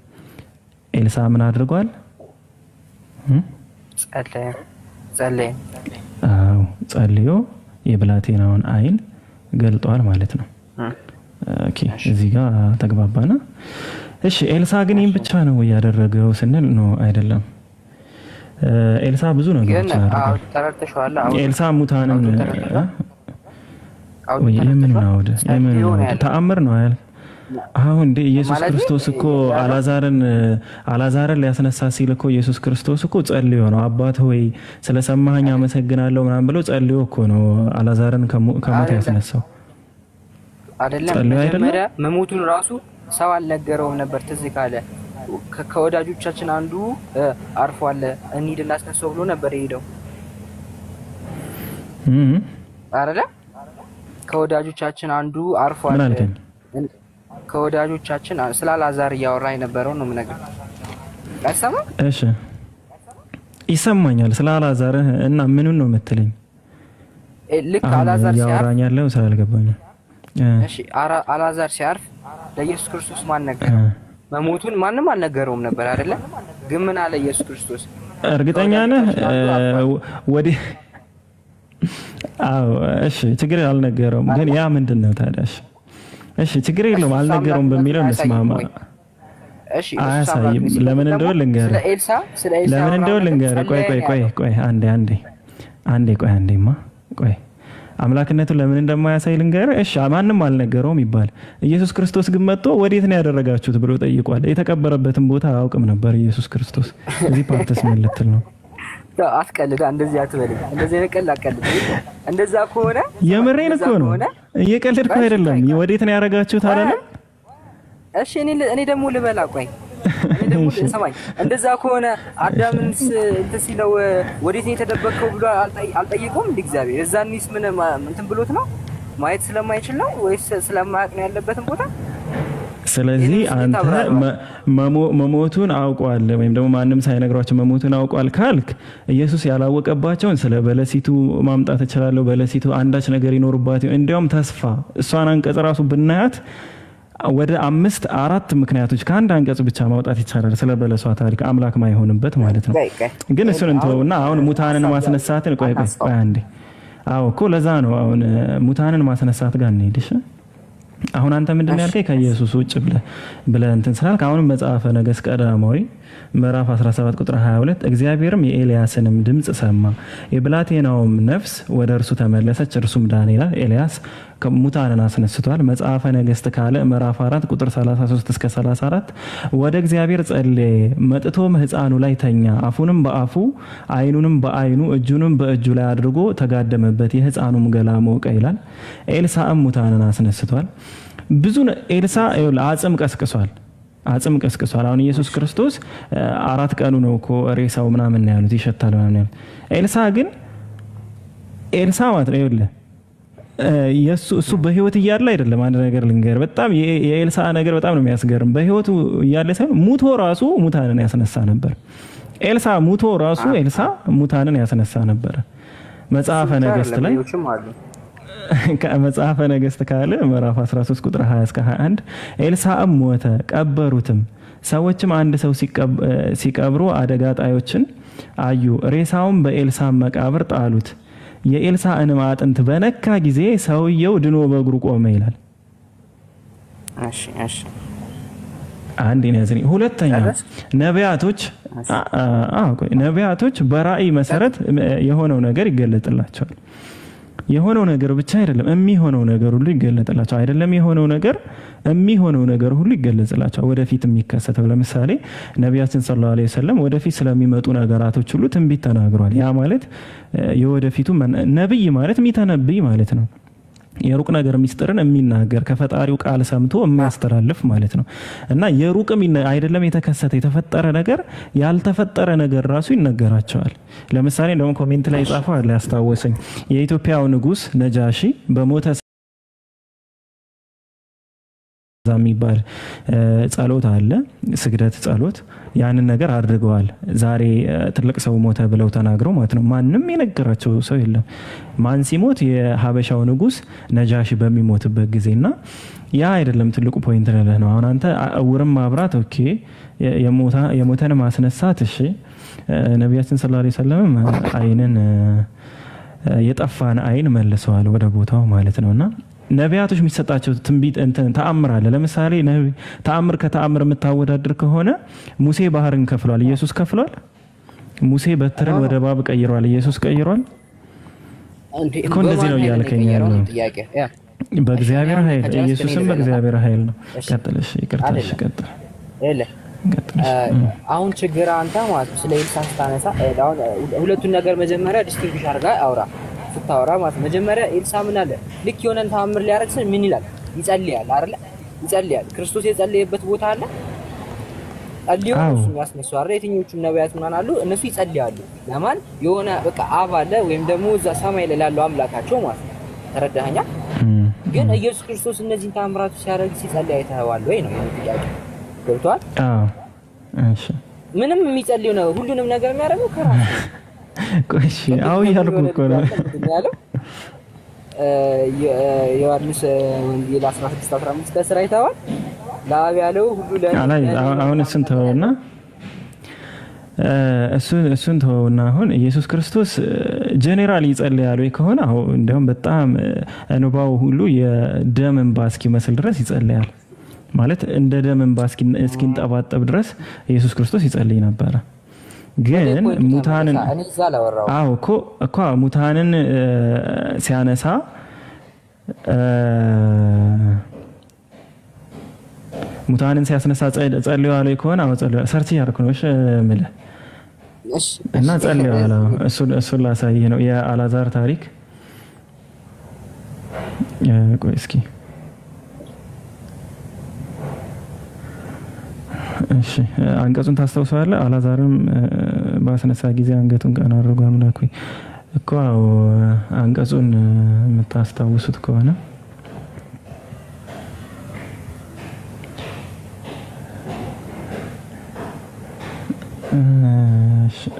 Speaker 1: ኤልሳዕ ምን አድርጓል? ጸልዮ የብላቴናውን አይን ገልጧል ማለት ነው። ኦኬ እዚህ ጋር ተግባባና። እሺ ኤልሳዕ ግን ይህን ብቻ ነው ያደረገው ስንል ነው አይደለም። ኤልሳዕ ብዙ ነገሮች
Speaker 2: ተረድተሻል።
Speaker 1: ኤልሳዕ ሙታንን የምን ተአምር ነው አይደል? አሁን እንደ ኢየሱስ ክርስቶስ እኮ አላዛርን ሊያስነሳ ሲል እኮ ኢየሱስ ክርስቶስ እኮ ጸልዮ ነው አባት ሆይ ስለሰማኸኝ አመሰግናለሁ ምናምን ብሎ ጸልዮ እኮ ነው አላዛርን ከሞት ያስነሳው
Speaker 2: አይደለም። መጀመሪያ መሞቱን ራሱ ሰው አልነገረውም ነበር። ትዝ ካለ ከወዳጆቻችን አንዱ አርፏል እንሂድ እናስነሳው ብሎ ነበር የሄደው አይደለ? ከወዳጆቻችን አንዱ አርፏል ከወዳጆቻችን ስለ አላዛር ያወራኝ ነበረው ነው ምነግር አይሰማ?
Speaker 1: እሺ ይሰማኛል ስለ አላዛር እና ምኑን ነው የምትለኝ?
Speaker 2: ልክ አላዛር
Speaker 1: ያወራኝ ያለው ስላልገባኝ።
Speaker 2: እሺ አላዛር ሲያርፍ ለኢየሱስ ክርስቶስ ማን ነገረው? መሞቱን ማንም አልነገረውም ነበር አይደለ? ግን ምን አለ ኢየሱስ ክርስቶስ?
Speaker 1: እርግጠኛ ነህ ወዲ? እሺ ችግር አልነገረውም ግን ያ ምንድነው ታዲያ? እሺ ችግር የለውም አልነገረውም በሚለው እንስማማ። እሺ አያሳይም። ለምን እንደው ልንገር ለምን እንደው ልንገር ቆይ አንዴማ ቆይ አምላክነቱን ለምን እንደማያሳይ ልንገር። እሺ ማንም አልነገረውም ይባል። ኢየሱስ ክርስቶስ ግን መጥቶ ወዴት ነው ያደረጋችሁት ብሎ ጠይቋል። የተቀበረበትን ቦታ አያውቅም ነበር ኢየሱስ ክርስቶስ። እዚህ ፓርትስ ምን ልትል ነው?
Speaker 2: አትቀልዳ፣ እንደዚህ አትበልኝ። እንደዚህ ነቀል አትቀልድ። እንደዛ ከሆነ
Speaker 1: የምሬን እኮ ነው፣ እየቀለድኩ አይደለም። ወዴት ነው ያደረጋችሁት አላለም?
Speaker 2: እሺ እኔ ደግሞ ልበላ። ቆይ እኔ ደግሞ ሰማኝ። እንደዛ ከሆነ አዳምንስ እንትን ሲለው ወዴት ነው የተደበቀው ብሎ አልጠየቀውም እንዴ እግዚአብሔር? እዛንስ ምን እንትን ብሎት ነው? ማየት ስለማይችል ነው ወይስ ስለማያውቅ ነው ያለበትን ቦታ?
Speaker 1: ስለዚህ አንተ መሞቱን አውቋል ወይም ደግሞ ማንም ሳይነግራቸው መሞቱን አውቋል ካልክ ኢየሱስ ያላወቀባቸውን ስለ በለሲቱ ማምጣት እችላለሁ። በለሲቱ አንዳች ነገር ይኖርባት እንዲያውም ተስፋ እሷን አንቀጽ ራሱ ብናያት ወደ 5-4 ምክንያቶች ከአንድ አንቀጽ ብቻ ማውጣት ይቻላል ስለ በለሷ ታሪክ አምላክ ማይሆንበት ማለት ነው። ግን እሱን እንተውና አሁን ሙታንን ማስነሳትን ቆይ አንዴ። አዎ እኮ ለዛ ነው አሁን ሙታንን ማስነሳት ጋር እንሄድሽ። አሁን አንተ ምንድነው ያልከኝ? ከኢየሱስ ውጭ ብለህ እንትን ስላልክ አሁን መጽሐፈ ነገሥት ቀዳማዊ ምዕራፍ 17 ቁጥር 22 እግዚአብሔርም የኤልያስንም ድምጽ ሰማ፣ የብላቴናውም ነፍስ ወደ እርሱ ተመለሰች፣ እርሱም ዳን ይላል። ኤልያስ ሙታንን አስነስቷል። መጽሐፈ ነገሥት ካለ ምዕራፍ 4 ቁጥር 33 እስከ 34 ወደ እግዚአብሔር ጸለየ፣ መጥቶም ሕፃኑ ላይ ተኛ፣ አፉንም በአፉ አይኑንም በአይኑ እጁንም በእጁ ላይ አድርጎ ተጋደመበት፣ የሕፃኑም ገላ ሞቀ ይላል። ኤልሳዕም ሙታንን አስነስቷል። ብዙ ኤልሳ አጽም ቀስቅሷል። አሁን ኢየሱስ ክርስቶስ 4 ቀኑ ነው እኮ ሬሳው ምናምን ነው ያሉት፣ ይሸታል ምናምን ያሉት። ኤልሳ ማለት ነው ይኸውልህ እሱ በህይወት እያለ አይደለም። አንድ ነገር ልንገር፣ በጣም የኤልሳ ነገር በጣም ነው የሚያስገርም። በህይወቱ እያለ ሳይሆን ሙቶ ራሱ ሙታንን ያስነሳ ነበር። ኤልሳ ሙቶ ራሱ ኤልሳ ሙታንን ያስነሳ ነበር። መጽሐፈ ነገሥት ላይ ከመጽሐፈ ነገሥት ካለ ምዕራፍ 13 ቁጥር 20 እስከ 21 ኤልሳዕም ሞተ፣ ቀበሩትም። ሰዎችም አንድ ሰው ሲቀብሩ አደጋ ጣዮችን አዩ፣ ሬሳውን በኤልሳዕ መቃብር ጣሉት። የኤልሳዕንም አጥንት በነካ ጊዜ ሰውየው ድኖ በእግሩ ቆመ ይላል። እሺ አንድ ነዝሪ። ሁለተኛ ነቢያቶች በራእይ መሰረት የሆነው ነገር ይገለጥላቸዋል። የሆነው ነገር ብቻ አይደለም የሚሆነው ነገር ሁሉ ይገለጥላቸው አይደለም የሆነው ነገር የሚሆነው ነገር ሁሉ ይገለጽላቸው ወደፊት የሚከሰተው። ለምሳሌ ነቢያችን ሰለላሁ ዐለይሂ ወሰለም ወደፊት ስለሚመጡ ነገራቶች ሁሉ ትንቢት ተናግሯል። ያ ማለት የወደፊቱ ነብይ ማለት የሚተነብይ ማለት ነው። የሩቅ ነገር ሚስጥርን የሚናገር ከፈጣሪው ቃል ሰምቶ የሚያስተላልፍ ማለት ነው። እና የሩቅም አይደለም የተከሰተ የተፈጠረ ነገር ያልተፈጠረ ነገር ራሱ ይነገራቸዋል። ለምሳሌ እንደውም ኮሜንት ላይ ጻፈው አለ ያስታወሰኝ የኢትዮጵያው ንጉስ ነጃሺ በሞተ የሚባል ጸሎት አለ፣ ስግደት ጸሎት። ያንን ነገር አድርገዋል። ዛሬ ትልቅ ሰው ሞተ ብለው ተናግረው ማለት ነው። ማንም የነገራቸው ሰው የለም። ማን ሲሞት? የሀበሻው ንጉስ ነጃሺ በሚሞትበት ጊዜና ያ አይደለም ትልቁ ፖይንት ነው። አሁን አንተ እውርም ማብራት ኦኬ፣ የሞተን ማስነሳት እሺ። ነብያችን ሰለላሁ ዐለይሂ ወሰለም አይንን የጠፋን አይን መልሰዋል ወደ ቦታው ማለት ነውና ነቢያቶች የሚሰጣቸው ትንቢት ተአምር አለ። ለምሳሌ ተአምር ከተአምር የምታወዳድር ከሆነ ሙሴ ባህርን ከፍሏል፣ ኢየሱስ ከፍሏል? ሙሴ በትርን ወደ እባብ ቀይሯል፣ ኢየሱስ ቀይሯል? እኮ እንደዚህ ነው እያልከኝ ያለው። በእግዚአብሔር ኃይል፣ ኢየሱስም በእግዚአብሔር ኃይል ነው። ቀጥልሽ፣ ይቅርታሽ፣ ቀጥል።
Speaker 2: አሁን ችግር አንተ ማለት ስለ ኤልሳ ስታነሳ አሁን ሁለቱን ነገር መጀመሪያ ዲስቲንግዊሽ አድርጋ አውራ ስታወራ ማለት መጀመሪያ ኤልሳ ምን አለ? ልክ የሆነን ተአምር ሊያረግ ሲል ምን ይላል? ይጸልያል አይደል? ይጸልያል። ክርስቶስ የጸለየበት ቦታ አለ ጸልዩ እሱ ያስነሱ አይደል? የትኞቹም ነቢያት ምናምን አሉ እነሱ ይጸልያሉ። ለማን? የሆነ በቃ አብ አለ ወይም ደግሞ እዛ ሰማይ ላይ ያለው አምላካቸው ማለት ነው። ተረዳኸኛ? ግን ኢየሱስ ክርስቶስ እነዚህን ተአምራቱ ሲያደርግ ሲጸልይ አይተኸዋል ወይ ነው ጥያቄ። ገብቶሃል?
Speaker 1: እሺ።
Speaker 2: ምንም የሚጸልዩ ነው ሁሉንም ነገር የሚያደርገው ከራሱ
Speaker 1: ቆይሽ አው ያልኩ እኮ ነው ያለው
Speaker 2: ዮሐንስ ወንጌል 16:15 ከስራ አይተዋል። ለአብ ያለው ሁሉ ለአይ
Speaker 1: አሁን እሱን ተወውና አሁን ኢየሱስ ክርስቶስ ጀነራል ይጸልያል ወይ ከሆነ አው እንደውም በጣም እንባው ሁሉ የደም እንባ እስኪመስል ድረስ ይጸልያል። ማለት እንደ ደም እንባ እስኪንጠባጠብ ድረስ ኢየሱስ ክርስቶስ ይጸልይ ነበር። ግን ሙታንን አዎ እኮ ሙታንን ሲያነሳ ሙታንን ሲያስነሳ ጸልዩ አለ ይኮን አው ጸልዩ ሰርች ያርኩ ነው። እሺ ምለ እና ጸልዩ አለ እሱ ላሳይ ነው የአላዛር ታሪክ። ቆይ እስኪ እሺ አንቀጹን ታስተውሳለህ? አላዛርም ባስነሳ ጊዜ አንገቱን ቀና አድርጎ አምላክ ሆይ እኮ አንቀጹን የምታስታውሱት ከሆነ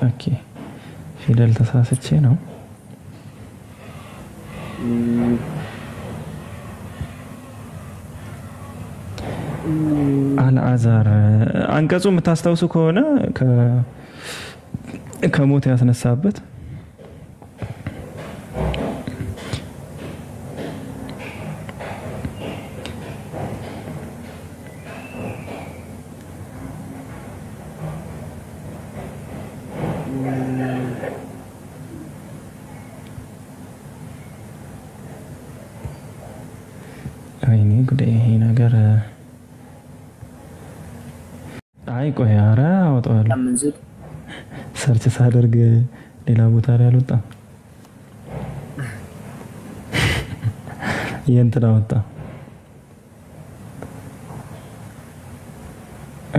Speaker 1: ኦኬ ፊደል ተሳስቼ ነው። አልዓዛር አንቀጹ የምታስታውሱ ከሆነ ከሞት ያስነሳበት አይኔ ጉዴ ይሄ ነገር አይ ቆይ ኧረ አወጣዋለሁ ሰርች ሳደርግ ሌላ ቦታ ላይ አልወጣም። የእንትን አወጣ።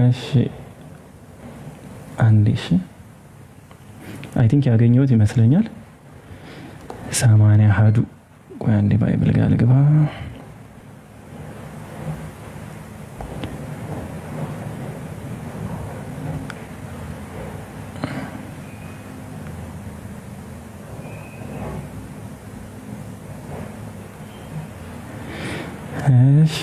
Speaker 1: እሺ አንዴ እሺ አይ ቲንክ ያገኘሁት ይመስለኛል 80 አሐዱ ቆይ አንዴ ባይብል ጋር ልግባ። እሺ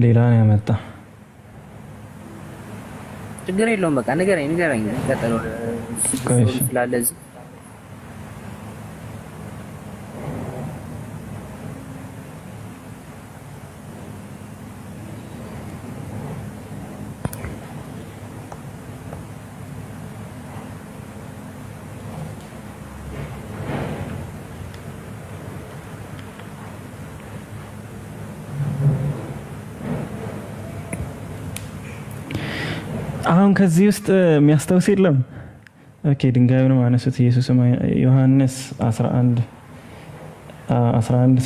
Speaker 1: ሌላ ነው ያመጣ።
Speaker 2: ችግር የለውም በቃ ንገረኝ ቀጥሎ ስላለዚህ
Speaker 1: አሁን ከዚህ ውስጥ የሚያስታውስ የለም። ኦኬ ድንጋዩን ማነሱት ኢየሱስ ዮሐንስ 11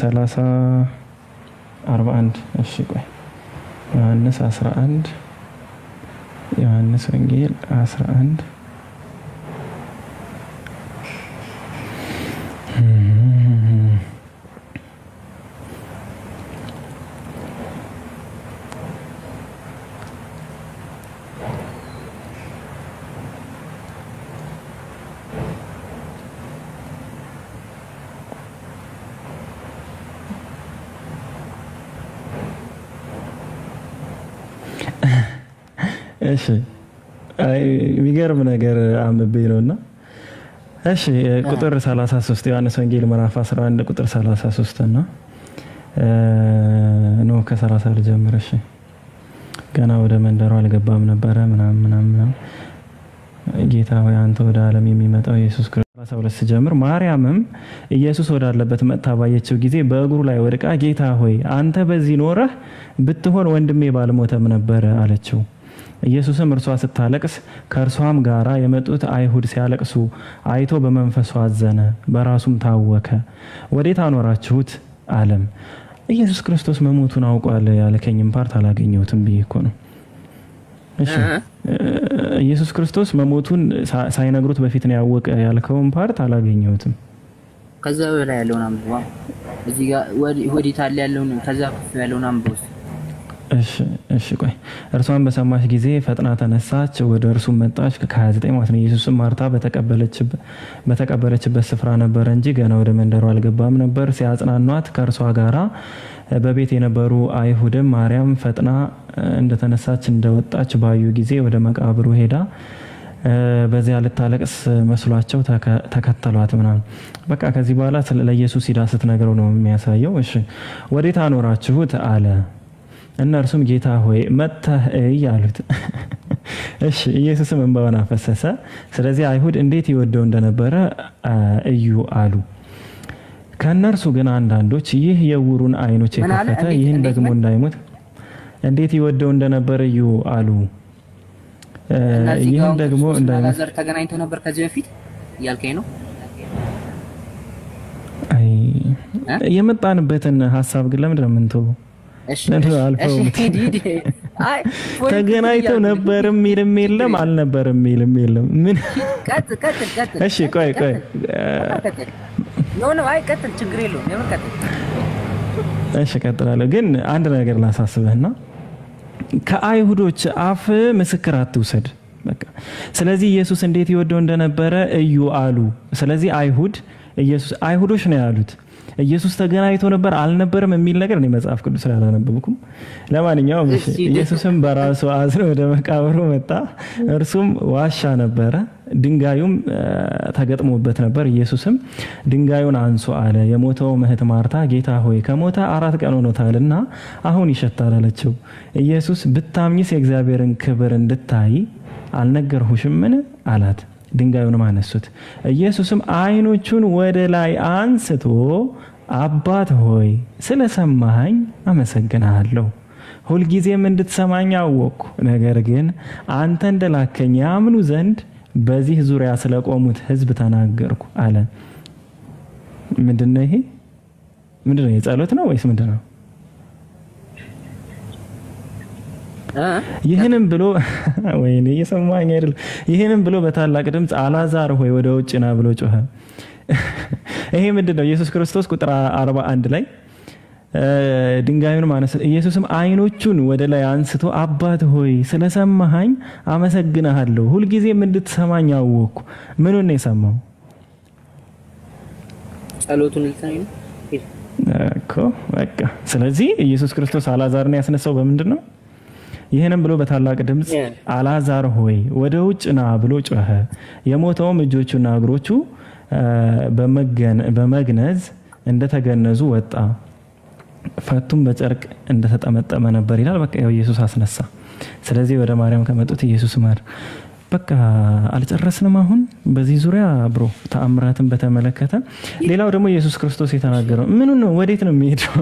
Speaker 1: 30 41 እሺ ቆይ ዮሐንስ 11 ዮሐንስ ወንጌል 11 እሺ አይ የሚገርም ነገር አንብቤ ነውና እሺ ቁጥር 33 ዮሐንስ ወንጌል ምዕራፍ 11 ቁጥር 33 እና ነው ከ30 ልጀምር። እሺ ገና ወደ መንደሩ አልገባም ነበር ምናምን ጌታ ሆይ አንተ ወደ ዓለም የሚመጣው ኢየሱስ ክርስቶስ 32 ሲጀምር ማርያምም ኢየሱስ ወዳለበት መጣ ባየችው ጊዜ በእግሩ ላይ ወድቃ ጌታ ሆይ አንተ በዚህ ኖረህ ብትሆን ወንድሜ ባልሞተም ነበር አለችው። ኢየሱስም እርሷ ስታለቅስ ከእርሷም ጋራ የመጡት አይሁድ ሲያለቅሱ አይቶ በመንፈሱ አዘነ፣ በራሱም ታወከ። ወዴት አኖራችሁት አለም። ኢየሱስ ክርስቶስ መሞቱን አውቋል ያለከኝም ፓርት አላገኘሁትም ብዬ እኮ ነው። እሺ ኢየሱስ ክርስቶስ መሞቱን ሳይነግሩት በፊት ነው ያወቀ ያልከውን ፓርት አላገኘሁትም።
Speaker 2: ከዛ በላይ ያለውን አንብባ እዚህ ጋር ወዴት አለ ያለውን ከዛ ከፍ ያለውን አንብባ። እሺ ቆይ እርሷን በሰማች ጊዜ ፈጥና ተነሳች፣ ወደ እርሱ መጣች። ከ29 ማለት ነው። ኢየሱስም ማርታ በተቀበለችበት ስፍራ ነበር እንጂ ገና ወደ መንደሩ አልገባም ነበር። ሲያጽናኗት ከእርሷ ጋራ
Speaker 1: በቤት የነበሩ አይሁድም ማርያም ፈጥና እንደተነሳች እንደወጣች ባዩ ጊዜ ወደ መቃብሩ ሄዳ በዚያ ልታለቅስ መስሏቸው ተከተሏት ምናምን። በቃ ከዚህ በኋላ ለኢየሱስ ሂዳ ስትነግረው ነው የሚያሳየው። እሺ ወዴት አኖራችሁት አለ። እነርሱም ጌታ ሆይ መጥተህ እይ አሉት። እሺ ኢየሱስም እንባውን አፈሰሰ። ስለዚህ አይሁድ እንዴት ይወደው እንደነበረ እዩ አሉ። ከነርሱ ግን አንዳንዶች ይህ የዕውሩን አይኖች የከፈተ ይህን ደግሞ እንዳይሞት እንዴት ይወደው እንደነበረ እዩ አሉ። ይህን ደግሞ እንዳይሞት
Speaker 2: ዘር ተገናኝተው ነበር ከዚህ በፊት ያልከኝ ነው።
Speaker 1: አይ የመጣንበትን ሐሳብ ግን ለምንድን ነው የምንተው?
Speaker 2: እሺ
Speaker 1: ተገናኝተው ነበር የሚልም የለም አልነበረም የሚልም የለም። ምን
Speaker 2: ቀጥል
Speaker 1: እሺ ቆይ
Speaker 2: ኖ አይ ቀጥል ችግር የለውም ለምን ቀጥል።
Speaker 1: እሺ ቀጥላለሁ። ግን አንድ ነገር ላሳስብህና ከአይሁዶች አፍ ምስክር አትውሰድ። በቃ ስለዚህ ኢየሱስ እንዴት ይወደው እንደነበረ እዩ አሉ። ስለዚህ አይሁዶች ነው ያሉት። ኢየሱስ ተገናኝቶ ነበር አልነበረም የሚል ነገር እኔ መጽሐፍ ቅዱስ ላይ አላነበብኩም። ለማንኛውም ኢየሱስም በራሱ አዝኖ ወደ መቃብሩ መጣ። እርሱም ዋሻ ነበረ፣ ድንጋዩም ተገጥሞበት ነበር። ኢየሱስም ድንጋዩን አንሱ አለ። የሞተው እህት ማርታ ጌታ ሆይ ከሞተ 4 ቀን ሆኖታልና አሁን ይሸታል አለችው። ኢየሱስ ብታምኚስ የእግዚአብሔርን ክብር እንድታይ አልነገርሁሽምን አላት። ድንጋዩንም አነሱት። ኢየሱስም አይኖቹን ወደ ላይ አንስቶ አባት ሆይ ስለሰማኸኝ አመሰግናለሁ። ሁልጊዜም እንድትሰማኝ አወቅኩ። ነገር ግን አንተ እንደላከኝ ያምኑ ዘንድ በዚህ ዙሪያ ስለቆሙት ሕዝብ ተናገርኩ አለ። ምንድነው ይሄ? ምንድነው? የጸሎት ነው ወይስ ምንድነው? ይህንም ብሎ ወይኔ እየሰማኝ አይደል? ይህንም ብሎ በታላቅ ድምፅ አልዓዛር ሆይ ወደ ውጭ ና ብሎ ጮኸ። ይሄ ምንድነው? ኢየሱስ ክርስቶስ ቁጥር 41 ላይ ድንጋዩን ማነሳ። ኢየሱስም አይኖቹን ወደ ላይ አንስቶ አባት ሆይ ስለሰማኸኝ አመሰግናለሁ፣ ሁልጊዜም እንድትሰማኝ አወቅኩ። ምኑን ነው የሰማው?
Speaker 2: ጸሎቱን ልትሰማኝ
Speaker 1: እኮ በቃ። ስለዚህ ኢየሱስ ክርስቶስ አልዓዛርን ያስነሳው በምንድን ነው? ይህንም ብሎ በታላቅ ድምፅ አልዓዛር ሆይ ወደ ውጭ ና ብሎ ጮኸ። የሞተውም እጆቹና እግሮቹ በመግነዝ እንደተገነዙ ወጣ፣ ፈቱም በጨርቅ እንደተጠመጠመ ነበር ይላል። በቃ ያው ኢየሱስ አስነሳ። ስለዚህ ወደ ማርያም ከመጡት ኢየሱስ ማር በቃ አልጨረስንም። አሁን በዚህ ዙሪያ ብሮ ተአምራትን በተመለከተ ሌላው ደግሞ ኢየሱስ ክርስቶስ የተናገረው ምን ነው? ወዴት ነው የሚሄደው?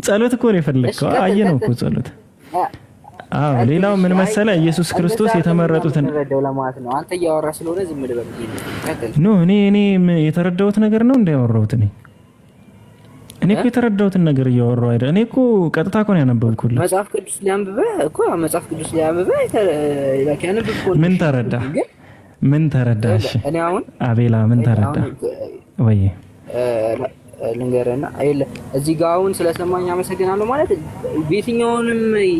Speaker 1: ጸሎት እኮ ነው የፈለከው። አየነው እኮ ጸሎት። አዎ ሌላው ምን መሰለ? ኢየሱስ ክርስቶስ የተመረጡትን
Speaker 2: ተረዳው ለማለት ነው። አንተ እያወራ ስለሆነ ዝም ብለህ ቀጥል።
Speaker 1: ኖ እኔ የተረዳሁት ነገር ነው እንዳያወራሁት እኔ እኮ የተረዳሁትን ነገር እያወራሁ አይደል? እኔ እኮ ቀጥታ እኮ ነው ያነበብኩልህ።
Speaker 2: መጽሐፍ ቅዱስ ሊያንብበህ እኮ መጽሐፍ ቅዱስ ሊያንብበህ ያነበብኩት
Speaker 1: ምን ተረዳ? ምን ተረዳሽ?
Speaker 2: እኔ አሁን
Speaker 1: አቤላ ምን ተረዳ? ወይ
Speaker 2: ልንገርህና አይደለ እዚህ ጋር አሁን ስለሰማኝ አመሰግናለሁ ማለት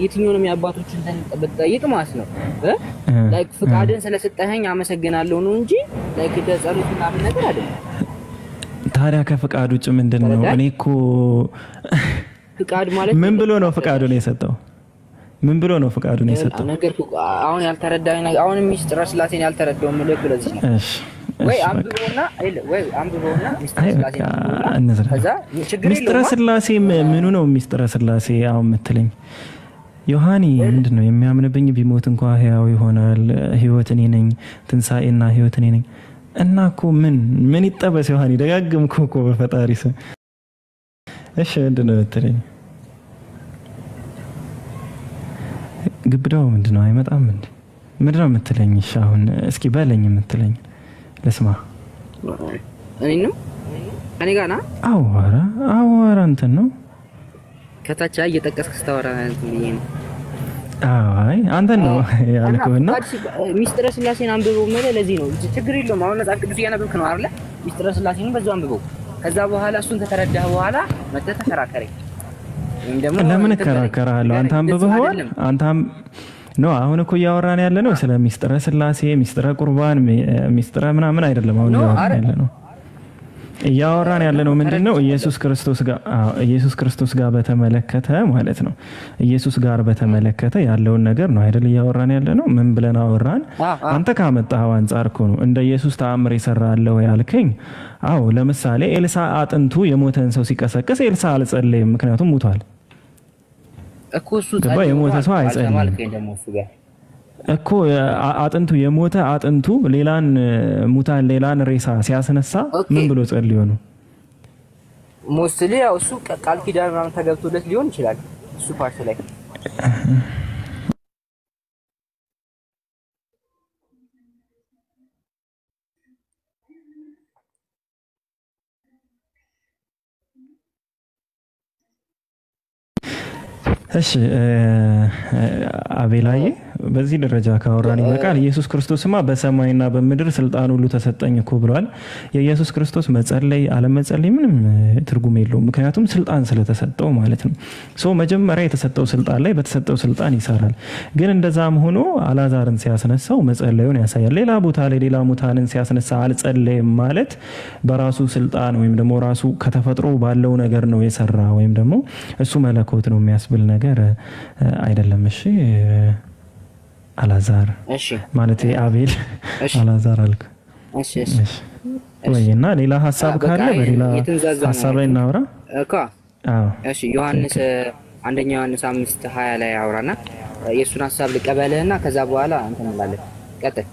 Speaker 2: የትኛውንም የአባቶችን ተጠይቅ ማለት ነው። ላይክ ፍቃድን ስለሰጠኸኝ አመሰግናለሁ ነው እንጂ ላይክ ጸሎት ምናምን ነገር አይደለም።
Speaker 1: ታዲያ ከፍቃድ ውጭ ምንድነው? እኔ እኮ
Speaker 2: ፍቃድ ማለት
Speaker 1: ምን ብሎ ነው ፍቃዱን የሰጠው? ምን ብሎ ነው ፍቃዱን የሰጠው?
Speaker 2: ነገር አሁን ያልተረዳኝ ነገር አሁን ሚስጥረ ስላሴን ያልተረዳው ምልክ ለዚህ ነው። እሺ ወይ አምብቦና ሚስጥረ ስላሴ ምኑ ነው? ሚስጥረ ስላሴ አሁን የምትለኝ ዮሐኒ ምንድነው? የሚያምንብኝ ቢሞት እንኳን ሕያው ይሆናል፣ ሕይወት እኔ ነኝ፣ ትንሣኤና ሕይወት እኔ ነኝ። እና እኮ ምን ይጠበስ ዮሐኒ? ደጋግምኩ እኮ በፈጣሪ ስም። እሺ ምንድነው የምትለኝ? ግብዳው ምንድነው? አይመጣም እንዴ? ምንድነው የምትለኝ? እሺ አሁን እስኪ በለኝ የምትለኝ ለስማ። እኔ ጋር ና አዋራ እንትን ነው ከታች እየጠቀስክ ስታወራ እንትን ብዬ ነው።
Speaker 1: አይ አንተ ነው ያልከውና
Speaker 2: ሚስጥረ ስላሴን አንብበው ማለት ለዚህ ነው። ችግር የለውም። አሁን መጽሐፍ ቅዱስ እያነበብክ ነው አይደል? ሚስጥረ ስላሴን በዛው አንብበው። ከዛ በኋላ እሱን ከተረዳህ በኋላ መተህ ተከራከረኝ።
Speaker 1: ለምን እከራከራለሁ? አንተ አንብበኸዋል? አንተም ነው አሁን እኮ እያወራን ያለ ነው ስለ ሚስጥረ ስላሴ፣ ሚስጥረ ቁርባን፣ ሚስጥረ ምናምን አይደለም አሁን እያወራን ያለ ነው። እያወራን ያለነው ምንድነው? ኢየሱስ ክርስቶስ ጋር በተመለከተ ማለት ነው። ኢየሱስ ጋር በተመለከተ ያለውን ነገር ነው አይደል እያወራን ያለነው። ምን ብለን አወራን? አንተ ካመጣኸው አንፃር እኮ ነው እንደ ኢየሱስ ተአምር ይሰራለው ያልከኝ። አዎ ለምሳሌ ኤልሳ አጥንቱ የሞተን ሰው ሲቀሰቅስ ኤልሳ አልጸለየም፣ ምክንያቱም ሙቷል
Speaker 2: እኮ። እሱ ጸሎት
Speaker 1: የሞተ ሰው አይጸልይም እኮ። አጥንቱ የሞተ አጥንቱ ሌላን ሙታን ሌላን ሬሳ ሲያስነሳ ምን ብሎ ጸልዮ ነው?
Speaker 2: ሞስሊ ያው እሱ ቃል ኪዳን ምናምን ተገብቶለት ሊሆን ይችላል እሱ ፓርት ላይ።
Speaker 1: እሺ አቤላዬ በዚህ ደረጃ ካወራን ይበቃል። ኢየሱስ ክርስቶስማ በሰማይና በምድር ስልጣን ሁሉ ተሰጠኝ እኮ ብሏል። የኢየሱስ ክርስቶስ መጸለይ አለመጸለይ ምንም ትርጉም የለውም፣ ምክንያቱም ስልጣን ስለተሰጠው ማለት ነው። ሶ መጀመሪያ የተሰጠው ስልጣን ላይ በተሰጠው ስልጣን ይሰራል። ግን እንደዛም ሆኖ አላዛርን ሲያስነሳው መጸለዩን ያሳያል። ሌላ ቦታ ላይ ሌላ ሙታንን ሲያስነሳ አልጸለየም ማለት በራሱ ስልጣን ወይም ደግሞ ራሱ ከተፈጥሮ ባለው ነገር ነው የሰራ ወይም ደግሞ እሱ መለኮት ነው የሚያስብል ነገር አይደለም። እሺ አላዛር ማለት አቤል አላዛር አልክ።
Speaker 2: እሺ
Speaker 1: ወይና ሌላ ሐሳብ ካለ በሌላ ሐሳብ ላይ እናወራ
Speaker 2: እኮ። እሺ ዮሐንስ አንደኛ ዮሐንስ 5:20 ላይ አውራና የሱን ሐሳብ ልቀበልህና ከዛ በኋላ እንትን እንላለን። ቀጥል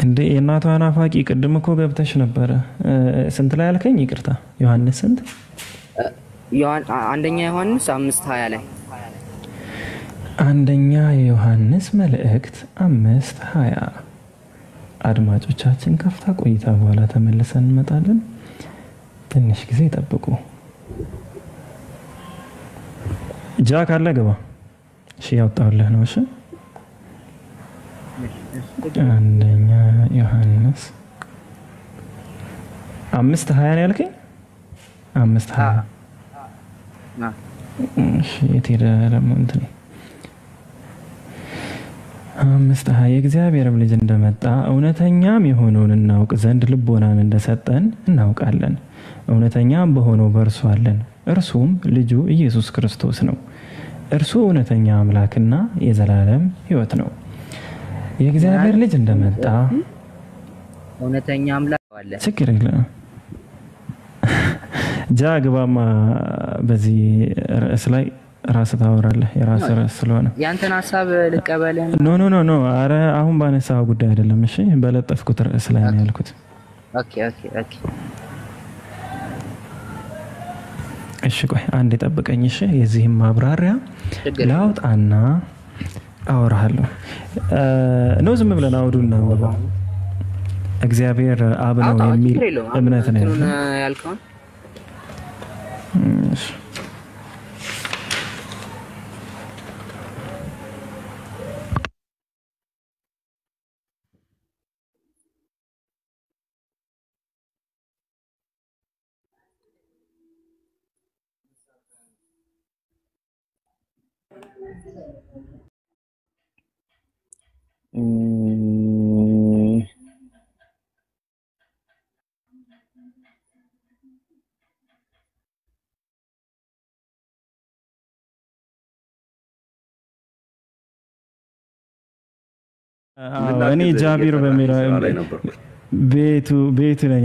Speaker 1: እንዴ። የእናቷ ናፋቂ ቅድም እኮ ገብተሽ ነበረ። ስንት ላይ አልከኝ? ይቅርታ ዮሐንስ ስንት?
Speaker 2: አንደኛ ዮሐንስ 5:20 ላይ
Speaker 1: አንደኛ የዮሐንስ መልእክት 5:20 አድማጮቻችን ከፍታ ቆይታ በኋላ ተመልሰን እንመጣለን። ትንሽ ጊዜ ጠብቁ። ጃክ አለ ገባ። እሺ ያወጣውልህ ነው። እሺ አንደኛ ዮሐንስ 5:20 ነው ያልከኝ? 5:20 እሺ የቴደ ለሞንት 5:20 የእግዚአብሔርም ልጅ እንደመጣ እውነተኛም የሆነውን እናውቅ ዘንድ ልቦናን እንደሰጠን እናውቃለን። እውነተኛም በሆነው በእርሱ አለን፣ እርሱም ልጁ ኢየሱስ ክርስቶስ ነው። እርሱ እውነተኛ አምላክና የዘላለም ሕይወት ነው። የእግዚአብሔር ልጅ እንደመጣ
Speaker 2: እውነተኛ አምላክ አለ።
Speaker 1: ችግር የለም። ጃግባማ በዚህ ርዕስ ላይ ራስ ታወራለህ። የራስ ርዕስ ስለሆነ
Speaker 2: ያንተን ሐሳብ ልቀበልህ።
Speaker 1: ኖ አረ አሁን ባነሳው ጉዳይ አይደለም። እሺ በለጠፍኩት ርዕስ ላይ ነው ያልኩት።
Speaker 2: ኦኬ
Speaker 1: እሺ ቆይ አንዴ ጠብቀኝ። እሺ የዚህም ማብራሪያ ላውጣና አወራለሁ። ነው ዝም ብለን አውዱና እግዚአብሔር አብ ነው የሚል እምነት ነው
Speaker 2: ያልከው።
Speaker 1: እኔ ጃቢር በሚለው ቤቱ ነኝ።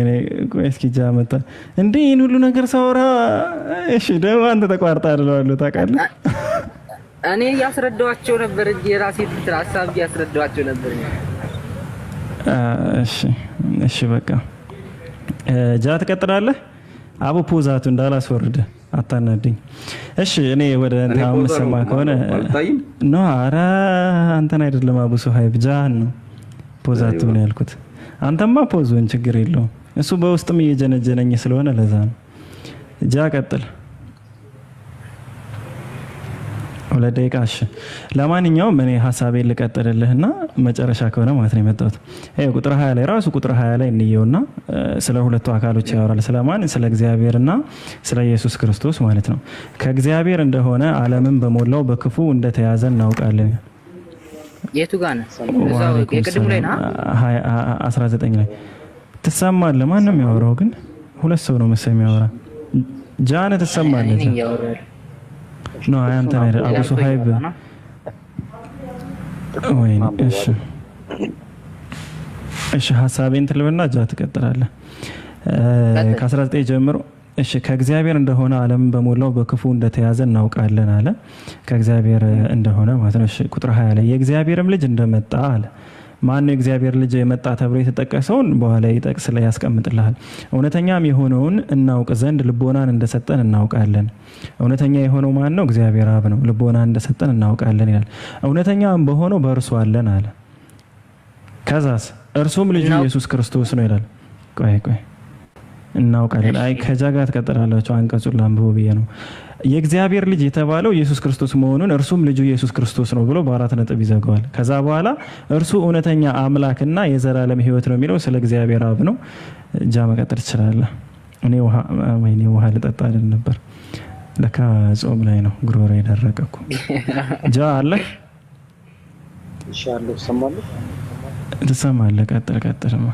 Speaker 1: ቆይ እስኪ ጃ መጣ እንዴ ይሄን ሁሉ ነገር ሳወራ። እሺ ደግሞ አንተ ተቋርጣ አይደለም ታውቃለህ።
Speaker 2: እኔ ያስረዳዋቸው ነበር እንጂ የራሴ ሐሳብ ያስረዳዋቸው ነበር።
Speaker 1: እሺ በቃ ጃ ትቀጥላለህ። አቡ ፖዛቱ እንዳላስወርድ አታናድኝ። እሺ እኔ ወደ እንታም ሰማ ከሆነ ነው። አረ አንተን አይደለም አቡ ሱሃይብ ጃን ነው ፖዛቱ ነው ያልኩት። አንተማ ፖዞን ችግር የለውም። እሱ በውስጥም እየጀነጀነኝ ስለሆነ ለዛ ነው። ጃ ቀጥል። ሁለት ደቂቃ። እሺ ለማንኛውም እኔ ሐሳቤን ልቀጥልልህና መጨረሻ ከሆነ ማለት ነው የመጣሁት። ቁጥር 20 ላይ ራሱ ቁጥር 20 ላይ እንየውና ስለ ሁለቱ አካሎች ያወራል። ስለማን? ስለ እግዚአብሔርና ስለ ኢየሱስ ክርስቶስ ማለት ነው። ከእግዚአብሔር እንደሆነ ዓለምን በሞላው በክፉ እንደተያዘ እናውቃለን።
Speaker 2: የቱ ጋር ነው? እዛው የቅድሙ ላይ ነው
Speaker 1: 19 ላይ ትሰማለህ። ማንም ያወራው ግን ሁለት ሰው ነው መሰለኝ የሚያወራ። ጃነ ትሰማለህ? ነው አንተ ነህ አቡ ሱሃይብ ወይ? እሺ ሐሳቤን ትልበና ጃ ትቀጥላለህ። ከ19 ጀምሮ እሺ ከእግዚአብሔር እንደሆነ ዓለም በሞላው በክፉ እንደተያዘ እናውቃለን አለ። ከእግዚአብሔር እንደሆነ ማለት ነው። እሺ ቁጥር 20 ላይ የእግዚአብሔርም ልጅ እንደመጣ አለ። ማን ነው የእግዚአብሔር ልጅ የመጣ ተብሎ የተጠቀሰውን በኋላ ይጠቅስ ላይ ያስቀምጥልሃል። እውነተኛም የሆነውን እናውቅ ዘንድ ልቦናን እንደሰጠን እናውቃለን። እውነተኛ የሆነው ማን ነው? እግዚአብሔር አብ ነው። ልቦናን እንደሰጠን እናውቃለን ይላል። እውነተኛም በሆነው በእርሱ አለን አለ። ከዛስ እርሱም ልጁ ኢየሱስ ክርስቶስ ነው ይላል። ቆይ እናውቃለን። አይ ከጃጋ ተቀጥራላችሁ አንቀጹን ላንብቦ ብዬ ነው። የእግዚአብሔር ልጅ የተባለው ኢየሱስ ክርስቶስ መሆኑን እርሱም ልጁ ኢየሱስ ክርስቶስ ነው ብሎ በአራት ነጥብ ይዘጋዋል። ከዛ በኋላ እርሱ እውነተኛ አምላክና የዘላለም ሕይወት ነው የሚለው ስለ እግዚአብሔር አብ ነው። ጃ መቀጠል ትችላለህ። እኔ ውሃ ልጠጣ አይደል ነበር። ለካ ጾም ላይ ነው ጉሮሮ የደረቀኩ። ጃ አለ
Speaker 3: ኢንሻአላህ ሰማለሁ።
Speaker 1: ትሰማለህ? ቀጥልማ።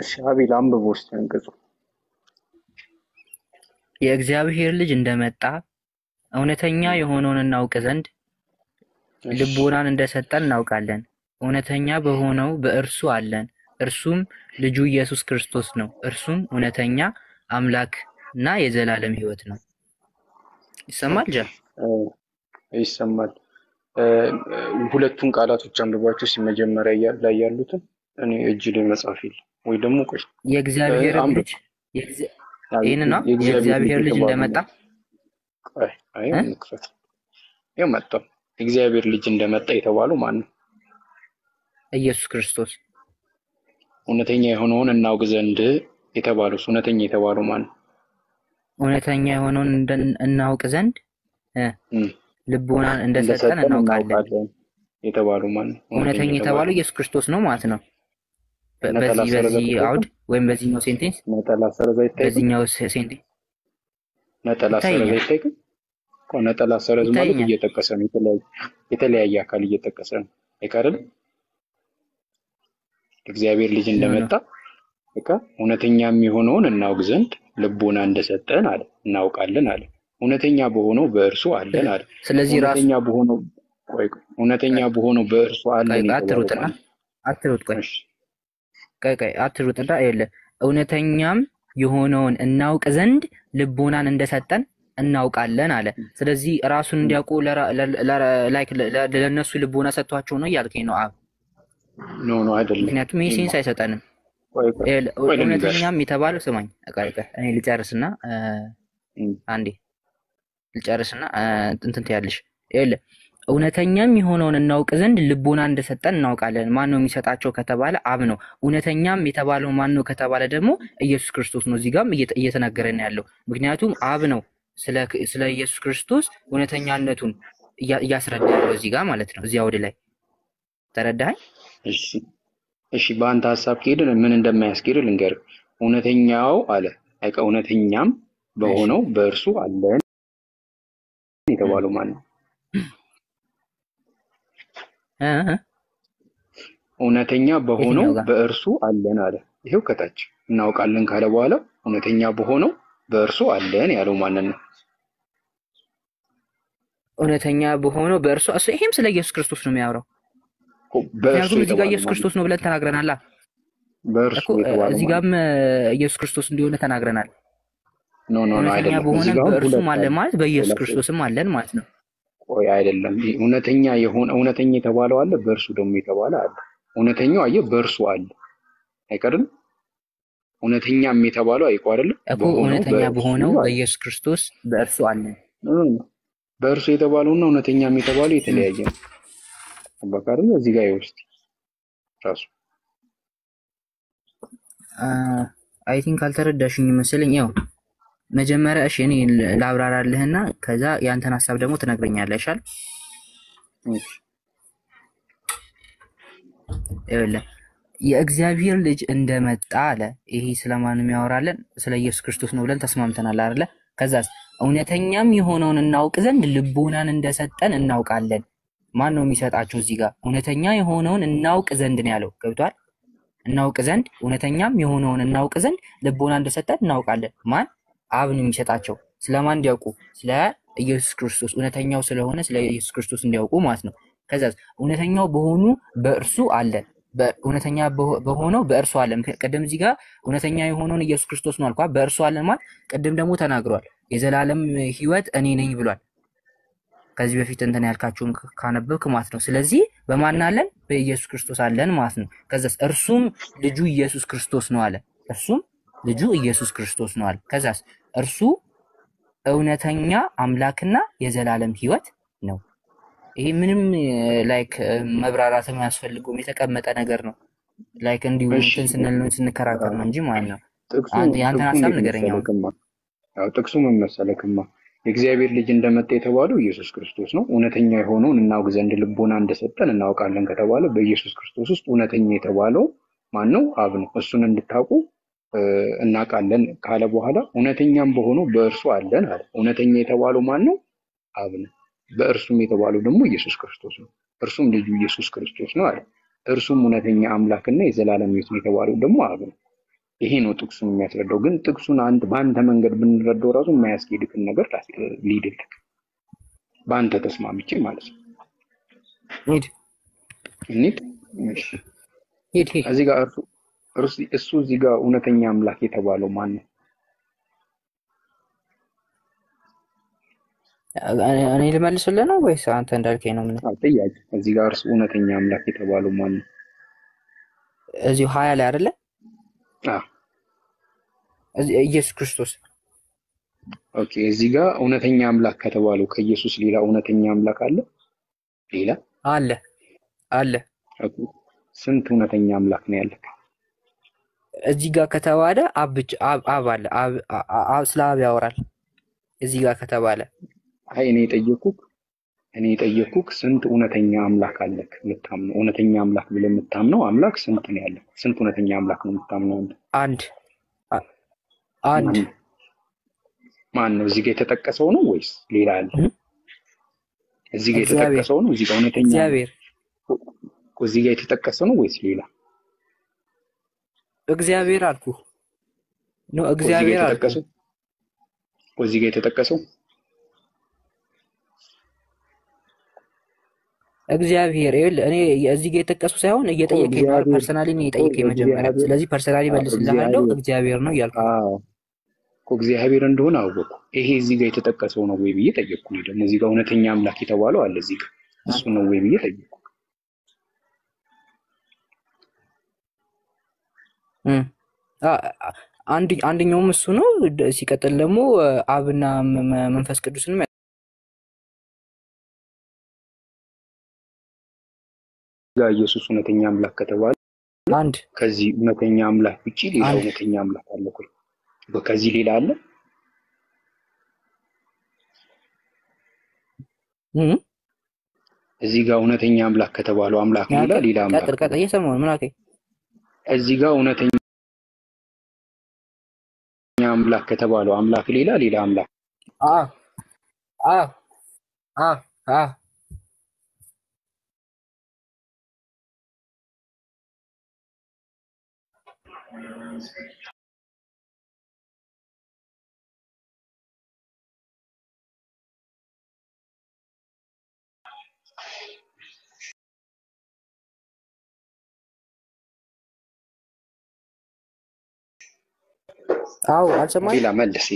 Speaker 3: እሺ አቤል አንብቦ ውስጥ አንቀጹ
Speaker 2: የእግዚአብሔር ልጅ እንደመጣ እውነተኛ የሆነውን እናውቅ ዘንድ ልቦናን እንደሰጠን እናውቃለን። እውነተኛ በሆነው በእርሱ አለን። እርሱም ልጁ ኢየሱስ ክርስቶስ ነው። እርሱም እውነተኛ አምላክና የዘላለም ሕይወት ነው። ይሰማል? ጃ
Speaker 3: ይሰማል። ሁለቱን ቃላቶች አንብባችሁ ሲመጀመሪያ ላይ ያሉትን እኔ እጅ ላይ መጻፍ ይል ወይ ደግሞ ቆይ
Speaker 2: የእግዚአብሔር ልጅ ይሄን ነው የእግዚአብሔር ልጅ እንደመጣ
Speaker 3: አይ እንክፈት የመጣ የእግዚአብሔር ልጅ እንደመጣ የተባለው ማን ነው?
Speaker 2: ኢየሱስ ክርስቶስ።
Speaker 3: እውነተኛ የሆነውን እናውቅ ዘንድ የተባለው እውነተኛ የተባለው ማን ነው?
Speaker 2: እውነተኛ የሆነውን እናውቅ ዘንድ ልቦናን እንደሰጠን እናውቃለን
Speaker 3: የተባለው ማን ነው?
Speaker 2: እውነተኛ የተባለው ኢየሱስ ክርስቶስ ነው ማለት ነው። በዚህ አውድ ወይም በዚህኛው ሴንቴንስ
Speaker 3: ነጠላ ሰረዛ ይታያል።
Speaker 2: በዚህኛው ሴንቴንስ
Speaker 3: ነጠላ ሰረዛ ይታያል። ነጠላ ሰረዝ ማለት እየጠቀሰ ነው፣ የተለያየ አካል እየጠቀሰ ነው አይደል? እግዚአብሔር ልጅ እንደመጣ በቃ እውነተኛም የሆነውን እናውቅ ዘንድ ልቦና እንደሰጠን አለ፣ እናውቃለን አለ። እውነተኛ በሆነው በእርሱ አለን አለ።
Speaker 2: ስለዚህ
Speaker 3: እውነተኛ በሆነው እውነተኛ በሆነው በእርሱ አለን
Speaker 2: አትሩጥና አትሩጥና አይደለ እውነተኛም የሆነውን እናውቅ ዘንድ ልቦናን እንደሰጠን እናውቃለን አለ። ስለዚህ ራሱን እንዲያውቁ ለነሱ ልቦና ሰጥቷቸው ነው እያልከኝ ነው? አብ
Speaker 3: ኖ አይደለም።
Speaker 2: ምክንያቱም ይሄ ሴንስ አይሰጠንም። እውነተኛም የተባለው ስማኝ፣ እኔ ልጨርስና አንዴ ልጨርስና እንትን ትያለሽ። እውነተኛም የሆነውን እናውቅ ዘንድ ልቦና እንደሰጠን እናውቃለን። ማን ነው የሚሰጣቸው ከተባለ አብ ነው። እውነተኛም የተባለው ማን ነው ከተባለ ደግሞ ኢየሱስ ክርስቶስ ነው። እዚህ ጋርም እየተናገረን ያለው ምክንያቱም አብ ነው ስለ ኢየሱስ ክርስቶስ እውነተኛነቱን እያስረዳ ያለው እዚህ ጋር ማለት ነው። እዚያ ወደ ላይ ተረዳኸኝ?
Speaker 3: እሺ በአንተ ሐሳብ ከሄድን ምን እንደማያስኬድ ልንገርህ። እውነተኛው አለ አይቀ እውነተኛም በሆነው በእርሱ አለን የተባለው ማን ነው? እውነተኛ በሆነው በእርሱ አለን አለ። ይሄው ከታች እናውቃለን ካለ በኋላ እውነተኛ በሆነው በእርሱ አለን ያለው ማንን ነው?
Speaker 2: እውነተኛ በሆነው በእርሱ ይሄም ስለ ኢየሱስ ክርስቶስ ነው የሚያወራው። ምክንያቱም እዚህ ጋር ኢየሱስ ክርስቶስ ነው ብለን ተናግረናል።
Speaker 3: በእርሱ የተባለው
Speaker 2: እዚህ ጋርም ኢየሱስ ክርስቶስ እንደሆነ ተናግረናል።
Speaker 3: ኖ አይደለም።
Speaker 2: በሆነ በእርሱም አለን ማለት በኢየሱስ ክርስቶስም አለን ማለት ነው።
Speaker 3: ቆይ አይደለም። እውነተኛ የተባለው አለ፣ በእርሱ ደግሞ የተባለ አለ። እውነተኛው አየህ በእርሱ አለ አይቀርም። እውነተኛም የተባለው አይቆ አይደለም
Speaker 2: እኮ እውነተኛ በሆነው በኢየሱስ ክርስቶስ በእርሱ አለን።
Speaker 3: በእርሱ የተባለውና እውነተኛም የተባለው የተለያየ ነው። አባካሪ እዚህ ጋር ይወስድ ራሱ
Speaker 2: አይ ቲንክ አልተረዳሽኝ መሰለኝ። ያው መጀመሪያ እሺ እኔ ላብራራልህና ከዛ ያንተን ሐሳብ ደግሞ ትነግረኛለህ። ይሻል የእግዚአብሔር ልጅ እንደመጣ አለ። ይሄ ስለማንም ያወራለን? ስለ ኢየሱስ ክርስቶስ ነው ብለን ተስማምተናል አይደለ? ከዛስ እውነተኛም የሆነውን እናውቅ ዘንድ ልቦናን እንደሰጠን እናውቃለን። ማን ነው የሚሰጣቸው? እዚህ ጋር እውነተኛ የሆነውን እናውቅ ዘንድ ነው ያለው። ገብቷል? እናውቅ ዘንድ እውነተኛም የሆነውን እናውቅ ዘንድ ልቦና እንደሰጠን እናውቃለን። ማን? አብ ነው የሚሰጣቸው። ስለማን እንዲያውቁ? ስለ ኢየሱስ ክርስቶስ እውነተኛው ስለሆነ ስለ ኢየሱስ ክርስቶስ እንዲያውቁ ማለት ነው። ከዛ እውነተኛው በሆኑ በእርሱ አለን፣ በእውነተኛ በሆነው በእርሱ አለን። ቀደም እዚህ ጋር እውነተኛ የሆነውን ኢየሱስ ክርስቶስ ነው አልኳ። በእርሱ አለን ማለት ቅድም ደግሞ ተናግሯል። የዘላለም ሕይወት እኔ ነኝ ብሏል። ከዚህ በፊት እንትን ያልካችሁን ካነበብክ ማለት ነው። ስለዚህ በማን አለን? በኢየሱስ ክርስቶስ አለን ማለት ነው። ከዛስ እርሱም ልጁ ኢየሱስ ክርስቶስ ነው አለ። እርሱም ልጁ ኢየሱስ ክርስቶስ ነው አለ። ከዛስ እርሱ እውነተኛ አምላክና የዘላለም ሕይወት ነው። ይሄ ምንም ላይክ መብራራት የሚያስፈልገውም የተቀመጠ ነገር ነው። ላይክ እንዲሁ እንትን ስንል ነው ስንከራከር ነው እንጂ ማለት ነው። ያንተን ሀሳብ ንገረኝ።
Speaker 3: ጥቅሱ ምን መሰለክማ? የእግዚአብሔር ልጅ እንደመጣ የተባለው ኢየሱስ ክርስቶስ ነው። እውነተኛ የሆነውን እናውቅ ዘንድ ልቦና እንደሰጠን እናውቃለን ከተባለ በኢየሱስ ክርስቶስ ውስጥ እውነተኛ የተባለው ማን ነው? አብ ነው። እሱን እንድታውቁ እናውቃለን ካለ በኋላ እውነተኛም በሆነው በእርሱ አለን አለ። እውነተኛ የተባለው ማን ነው? አብ ነው። በእርሱም የተባለው ደግሞ ኢየሱስ ክርስቶስ ነው። እርሱም ልጁ ኢየሱስ ክርስቶስ ነው አለ። እርሱም እውነተኛ አምላክና የዘላለም ሕይወት ነው የተባለው ደግሞ አብ ነው። ይሄ ነው ጥቅሱን የሚያስረዳው። ግን ጥቅሱን በአንተ መንገድ ብንረዳው ራሱ የማያስኬድክን ነገር ሊድልክ በአንተ ተስማምቼ ማለት ነው። እዚህ ጋር እሱ እዚህ ጋር እውነተኛ አምላክ የተባለው ማን ነው?
Speaker 2: እኔ ልመልስልህ ነው ወይስ አንተ እንዳልከኝ ነው? ምን
Speaker 3: ጥያቄ። እዚህ ጋር እርሱ እውነተኛ አምላክ የተባለው ማን ነው?
Speaker 2: እዚሁ 20 ላይ አይደለ? ኢየሱስ ክርስቶስ።
Speaker 3: ኦኬ። እዚህ ጋር እውነተኛ አምላክ ከተባለው ከኢየሱስ ሌላ እውነተኛ አምላክ አለ? ሌላ አለ። ኦኬ። ስንት እውነተኛ አምላክ ነው ያለው?
Speaker 2: እዚህ ጋር ከተባለ አብ አለ። አብ ስለ አብ ያወራል እዚህ ጋር ከተባለ።
Speaker 3: አይ እኔ የጠየኩህ ስንት እውነተኛ አምላክ አለክ የምታምነው? እውነተኛ አምላክ ብለህ የምታምነው አምላክ ስንት ነው ያለው? ስንት እውነተኛ አምላክ ነው የምታምነው?
Speaker 2: አንድ።
Speaker 3: ማን ነው? እዚህ ጋር የተጠቀሰው ነው ወይስ ሌላ አለ? እዚህ ጋር የተጠቀሰው ነው? እዚህ ጋር እውነተኛ
Speaker 2: እግዚአብሔር
Speaker 3: እዚህ ጋር የተጠቀሰው ነው ወይስ ሌላ?
Speaker 2: እግዚአብሔር አልኩህ ነው። እግዚአብሔር አልኩህ
Speaker 3: እዚህ ጋር የተጠቀሰው
Speaker 2: እግዚአብሔር። እኔ እዚህ ጋር የተጠቀሱ ሳይሆን እየጠየቀኝ ነው። ፐርሰናሊ ነው የጠየቀኝ መጀመሪያ። ስለዚህ ፐርሰናሊ መልስልሃለሁ። እግዚአብሔር ነው እያልኩ
Speaker 3: እግዚአብሔር እንደሆነ አወቁ። ይሄ እዚህ ጋር የተጠቀሰው ነው ወይ ብዬ ጠየቅኩ። ደግሞ እዚህ ጋር እውነተኛ አምላክ የተባለው አለ እዚህ ጋር እሱ ነው ወይ ብዬ ጠየቅኩ።
Speaker 2: አንደኛውም እሱ ነው። ሲቀጥል ደግሞ አብና መንፈስ ቅዱስንም
Speaker 3: ጋር ኢየሱስ እውነተኛ አምላክ ከተባለ
Speaker 2: አንድ
Speaker 3: ከዚህ እውነተኛ አምላክ ውጪ ሌላ እውነተኛ አምላክ አለ ወይ? ከዚህ ሌላ አለ? እዚህ ጋር እውነተኛ አምላክ ከተባለው አምላክ ሌላ አምላክ
Speaker 2: ቀጥል እየሰማሁ ነው። ምን አልከኝ?
Speaker 3: እዚህ ጋር እውነተኛ አምላክ ከተባለው አምላክ ሌላ አምላክ
Speaker 2: አልሰማኝም።
Speaker 3: ሌላ መልስ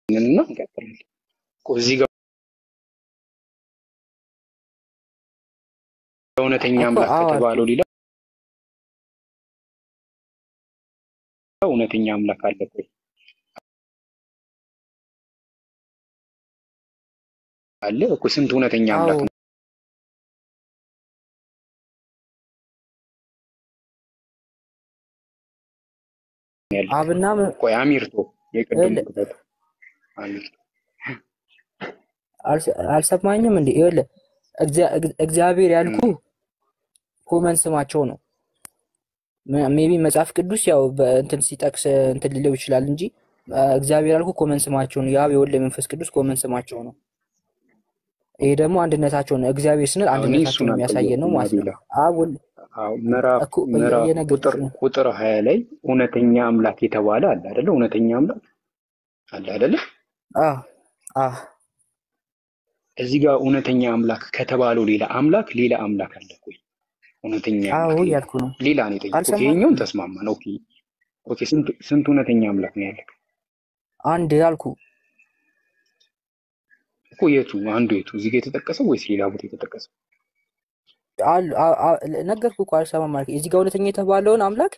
Speaker 3: እና እንቀጥላለን። እዚህ ጋር እውነተኛ አምላክ ከተባለው ሌላ እውነተኛ አምላክ አለ ወይ? አለ እኮ። ስንት እውነተኛ አምላክ ነው?
Speaker 2: አብና
Speaker 3: ቆይ አሚርቶ የቀደም ክፈት
Speaker 2: አልሰማኝም እንዴ? ይኸውልህ እግዚአብሔር ያልኩ ኮመን ስማቸው ነው። ሜቢ መጽሐፍ ቅዱስ ያው በእንትን ሲጠቅስ እንትን ሊለው ይችላል እንጂ እግዚአብሔር ያልኩ ኮመን ስማቸው ነው። የአብ የወልድ መንፈስ ቅዱስ ኮመን ስማቸው ነው። ይሄ ደግሞ አንድነታቸውን እግዚአብሔር ስንል አንድነታቸውን የሚያሳየን ነው ማለት ነው። አብ
Speaker 3: ምዕራፍ ቁጥር 20 ላይ እውነተኛ አምላክ የተባለ አለ አይደለ? እውነተኛ አምላክ አለ አይደለ? እዚህ ጋር እውነተኛ አምላክ ከተባለው ሌላ አምላክ አለ ወይ? እውነተኛ አምላክ
Speaker 2: ያልኩ ነው።
Speaker 3: ሌላ ነው የጠየቁት። ይሄኛውን ተስማማን። ኦኬ ስንት እውነተኛ አምላክ ነው ያለው?
Speaker 2: አንድ ያልኩ
Speaker 3: እኮ የቱ አንዱ የቱ እዚህ ጋር የተጠቀሰው ወይስ ሌላ ቦታ የተጠቀሰው?
Speaker 2: ነገርኩ እኮ አልሰማም ማለት እዚህ ጋር እውነተኛ የተባለውን አምላክ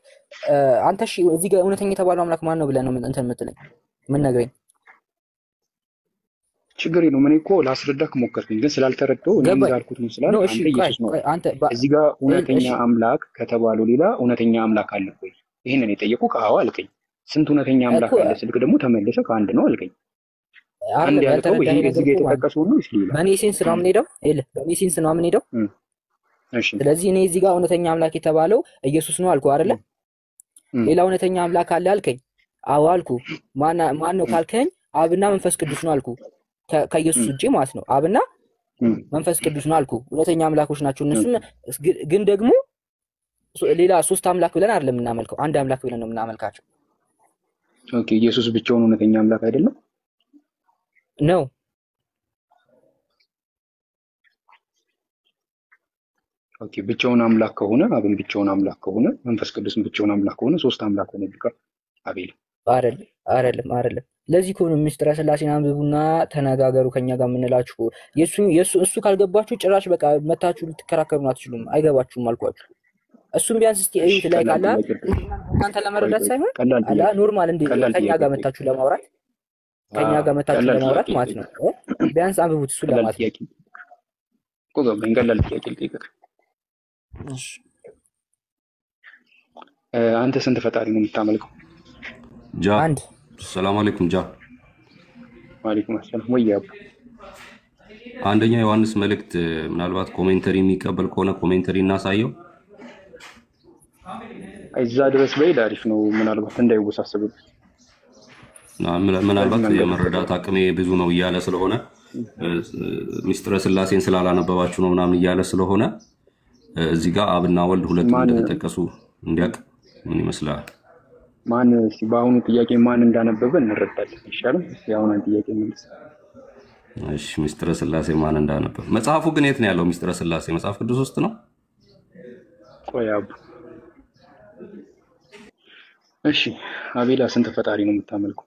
Speaker 2: አንተ እሺ እዚህ ጋር እውነተኛ የተባለው አምላክ ማን ነው ብለህ ነው እንትን የምትለኝ? ምን ነግረኝ?
Speaker 3: ችግር የለውም። እኔ እኮ ላስረዳክ ሞከርኩኝ ግን ስላልተረዳው እኔ እንዳልኩት ነው ስላል አንተ ኢየሱስ ነው። እዚህ ጋር እውነተኛ አምላክ ከተባለው ሌላ እውነተኛ አምላክ አለ ወይ? ይሄንን የጠየቁህ አዎ አልከኝ። ስንት እውነተኛ አምላክ አለ ስልክ ደግሞ ተመለሰ ከአንድ ነው አልከኝ። አንድ ያልከው ይሄ እዚህ ጋር የተጠቀሰው ነው ወይስ ሌላ?
Speaker 2: በእኔ ሴንስ ነው የምንሄደው። በእኔ ሴንስ ነው የምንሄደው።
Speaker 3: እሺ
Speaker 2: ስለዚህ እኔ እዚህ ጋር እውነተኛ አምላክ የተባለው ኢየሱስ ነው አልኩ አይደለ? ሌላ እውነተኛ አምላክ አለ አልከኝ። አዎ አልኩ። ማን ነው ካልከኝ አብና መንፈስ ቅዱስ ነው አልኩ። ከኢየሱስ ውጪ ማለት ነው። አብና መንፈስ ቅዱስ ነው አልኩ። እውነተኛ አምላኮች ናቸው እነሱም። ግን ደግሞ ሌላ ሶስት አምላክ ብለን አይደለም የምናመልከው፣ አንድ አምላክ ብለን ነው የምናመልካቸው።
Speaker 3: ኦኬ ኢየሱስ ብቻውን እውነተኛ አምላክ አይደለም
Speaker 2: ነው?
Speaker 3: ኦኬ ብቻውን አምላክ ከሆነ አብን ብቻውን አምላክ ከሆነ መንፈስ ቅዱስን ብቻውን አምላክ ከሆነ ሶስት አምላክ ሆነ ቢቀር አቤል አይደለም። ለዚህ እኮ ነው ምስጢረ ሥላሴን አንብቡና ተነጋገሩ ከኛ ጋር የምንላችሁ። እሱ ካልገባችሁ ጭራሽ በቃ መታችሁ ልትከራከሩን አትችሉም፣ አይገባችሁም አልኳችሁ። እሱም ቢያንስ እስቲ እዩት ላይ ካላ እናንተ ለመረዳት ሳይሆን አላ ኖርማል እንደ ከኛ ጋር መታችሁ ለማውራት ማለት ነው። ቢያንስ አንብቡት እሱ ለማለት ቆሎ በእንገላል ጥያቄ ልጠይቅህ።
Speaker 2: እሺ
Speaker 3: አንተ ስንት ፈጣሪ ነው የምታመልከው?
Speaker 2: አንድ።
Speaker 4: ሰላም አለይኩም ጃ።
Speaker 3: ወአለይኩም ሰላም። ወያብ
Speaker 4: አንደኛ ዮሐንስ መልእክት ምናልባት ኮሜንተሪ የሚቀበል ከሆነ ኮሜንተሪ እናሳየው።
Speaker 3: እዛ ድረስ በይድ አሪፍ ነው፣ ምናልባት እንዳይወሳሰብብህ።
Speaker 4: ምናልባት የመረዳት አቅሜ ብዙ ነው እያለ ስለሆነ ምስጢረ ሥላሴን ስላላነበባችሁ ነው ምናምን እያለ ስለሆነ እዚህ ጋር አብና ወልድ ሁለቱም እንደተጠቀሱ እንዲያውቅ ምን ይመስላል?
Speaker 3: ማን እስቲ በአሁኑ ጥያቄ ማን እንዳነበበ እንረዳለን። ይሻላል የአሁኑን ጥያቄ መልስ።
Speaker 4: እሺ ምስጢረ ሥላሴ ማን እንዳነበበ መጽሐፉ ግን የት ነው ያለው? ምስጢረ ሥላሴ መጽሐፍ ቅዱስ ውስጥ ነው?
Speaker 3: ቆይ አብ እሺ አቤላ ስንት ፈጣሪ ነው የምታመልከው?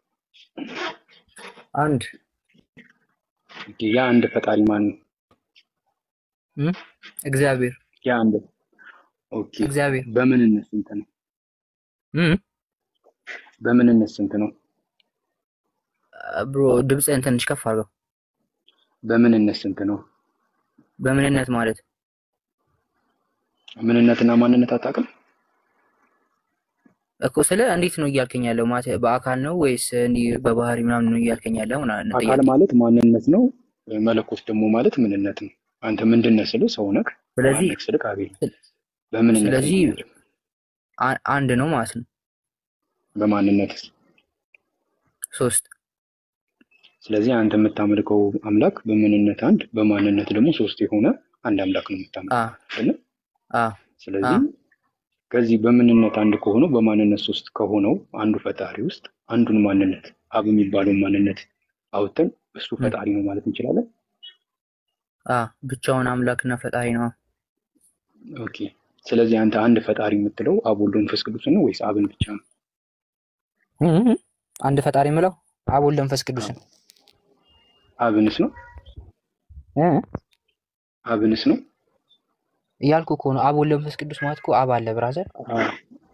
Speaker 2: አንድ።
Speaker 3: ያ አንድ ፈጣሪ ማን ነው?
Speaker 2: እግዚአብሔር።
Speaker 3: ያ አንድ ኦኬ።
Speaker 2: እግዚአብሔር
Speaker 3: በምንነት ስንት ነው? በምንነት ስንት ነው?
Speaker 2: ብሮ ድምፅህን ትንሽ ከፍ አድርገው።
Speaker 3: በምንነት ስንት ነው?
Speaker 2: በምንነት ማለት
Speaker 3: ምንነትና ማንነት አታውቅም
Speaker 2: እኮ። ስለ እንዴት ነው እያልከኝ ያለው? ማለት በአካል ነው ወይስ እንዲህ በባህሪ ምናምን ነው እያልከኝ ያለው?
Speaker 3: አካል ማለት ማንነት ነው፣ መለኮት ደግሞ ማለት ምንነት ነው። አንተ ምንድነህ ስልህ ሰው ነህ።
Speaker 2: ስለዚህ
Speaker 3: ስልህ አቤል በምንነት
Speaker 2: ስለዚህ አንድ ነው ማለት ነው።
Speaker 3: በማንነት
Speaker 2: ሶስት።
Speaker 3: ስለዚህ አንተ የምታመልከው አምላክ በምንነት አንድ በማንነት ደግሞ ሶስት የሆነ አንድ አምላክ ነው የምታመልከው አይደል? ስለዚህ ከዚህ በምንነት አንድ ከሆነው በማንነት ሶስት ከሆነው አንዱ ፈጣሪ ውስጥ አንዱን ማንነት አብ የሚባለው ማንነት አውጥተን እሱ ፈጣሪ ነው ማለት እንችላለን።
Speaker 2: ብቻውን አምላክና ፈጣሪ ነው።
Speaker 3: ኦኬ። ስለዚህ አንተ አንድ ፈጣሪ የምትለው አብ ወልድ መንፈስ ቅዱስ ነው ወይስ አብን ብቻ ነው?
Speaker 2: አንድ ፈጣሪ የምለው አብ ወልድ መንፈስ ቅዱስ ነው።
Speaker 3: አብንስ ነው? አብንስ ነው
Speaker 2: እያልኩ እኮ ነው። አብ ወልድ መንፈስ ቅዱስ ማለት እኮ አብ አለ ብራዘር።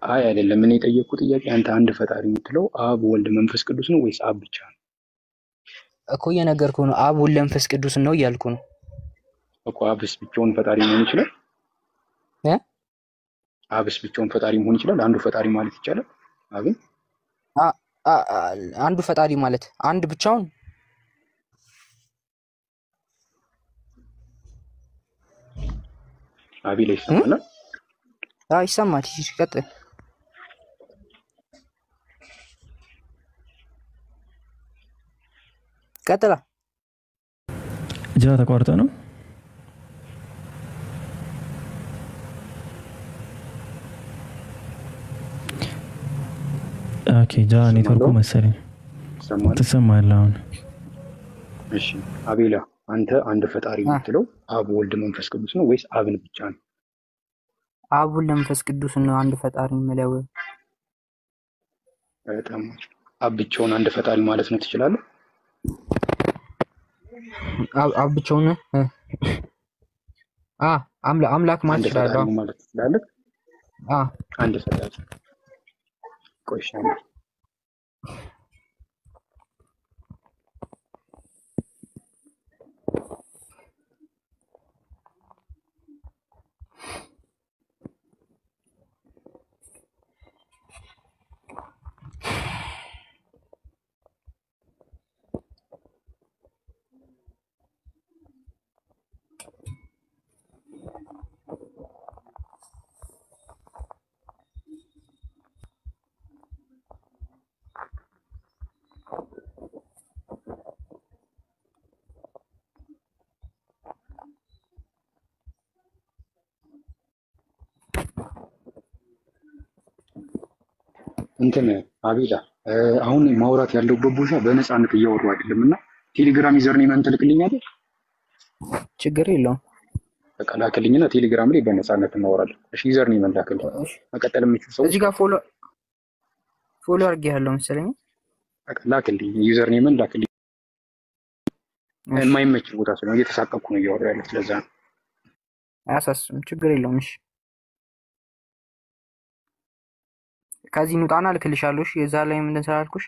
Speaker 3: አይ አይደለም፣ እኔ የጠየቅኩት ጥያቄ አንተ አንድ ፈጣሪ የምትለው አብ ወልድ መንፈስ ቅዱስ ነው ወይስ አብ ብቻ ነው
Speaker 2: እኮ እየነገርኩ ነው። አብ ወልድ መንፈስ ቅዱስ ነው እያልኩ ነው
Speaker 3: እኮ። አብስ ብቻውን ፈጣሪ መሆን ይችላል? አብስ ብቻውን ፈጣሪ መሆን ይችላል? አንዱ ፈጣሪ ማለት ይቻላል አብን?
Speaker 2: አንዱ ፈጣሪ ማለት አንድ ብቻውን?
Speaker 3: አቤል ይሰማል?
Speaker 2: ይሰማል። ቀጥል።
Speaker 1: ጃ ጃ ተቋርጠ ነው ኦኬ ጃ ኔትወርኩ መሰለኝ ተሰማለህ አሁን
Speaker 3: እሺ አቤላ አንተ አንድ ፈጣሪ የምትለው አብ ወልድ መንፈስ ቅዱስ ነው ወይስ አብን ብቻ ነው?
Speaker 2: አብ ወልድ መንፈስ ቅዱስ ነው አንድ ፈጣሪ የምለው።
Speaker 3: በጣም አብ ብቻውን አንድ ፈጣሪ ማለት ነው ትችላለህ?
Speaker 2: አብ ብቻውን አምላክ ማለት ይችላል
Speaker 3: ማለት ትችላለህ? አንድ ፈጣሪ ቆይሻ እንትን አቤላ አሁን ማውራት ያለውበት ቦታ በነፃነት እያወሩ አይደለምና ቴሌግራም ዩዘርኔም ትልክልኛለህ?
Speaker 2: ችግር የለውም
Speaker 3: በቃ ላክልኝና ቴሌግራም ላይ በነፃነት እናወራለን። እሺ ዩዘርኔም ላክልኝ። መቀጠል የምችል ሰው
Speaker 2: እዚህ ጋር ፎሎ አድርጌያለሁ መሰለኝ።
Speaker 3: በቃ ላክልኝ ዩዘርኔም ላክልኝ። የማይመች ቦታ ስለሆነ እየተሳቀቅኩ ነው እያወራ ያለሁት ለዛ ነው።
Speaker 2: አያሳስብም ችግር የለውም። እሺ ከዚህ እንውጣና ልክልሻለሁ። እሺ የዛ ላይ ምን እንደሰራልኩሽ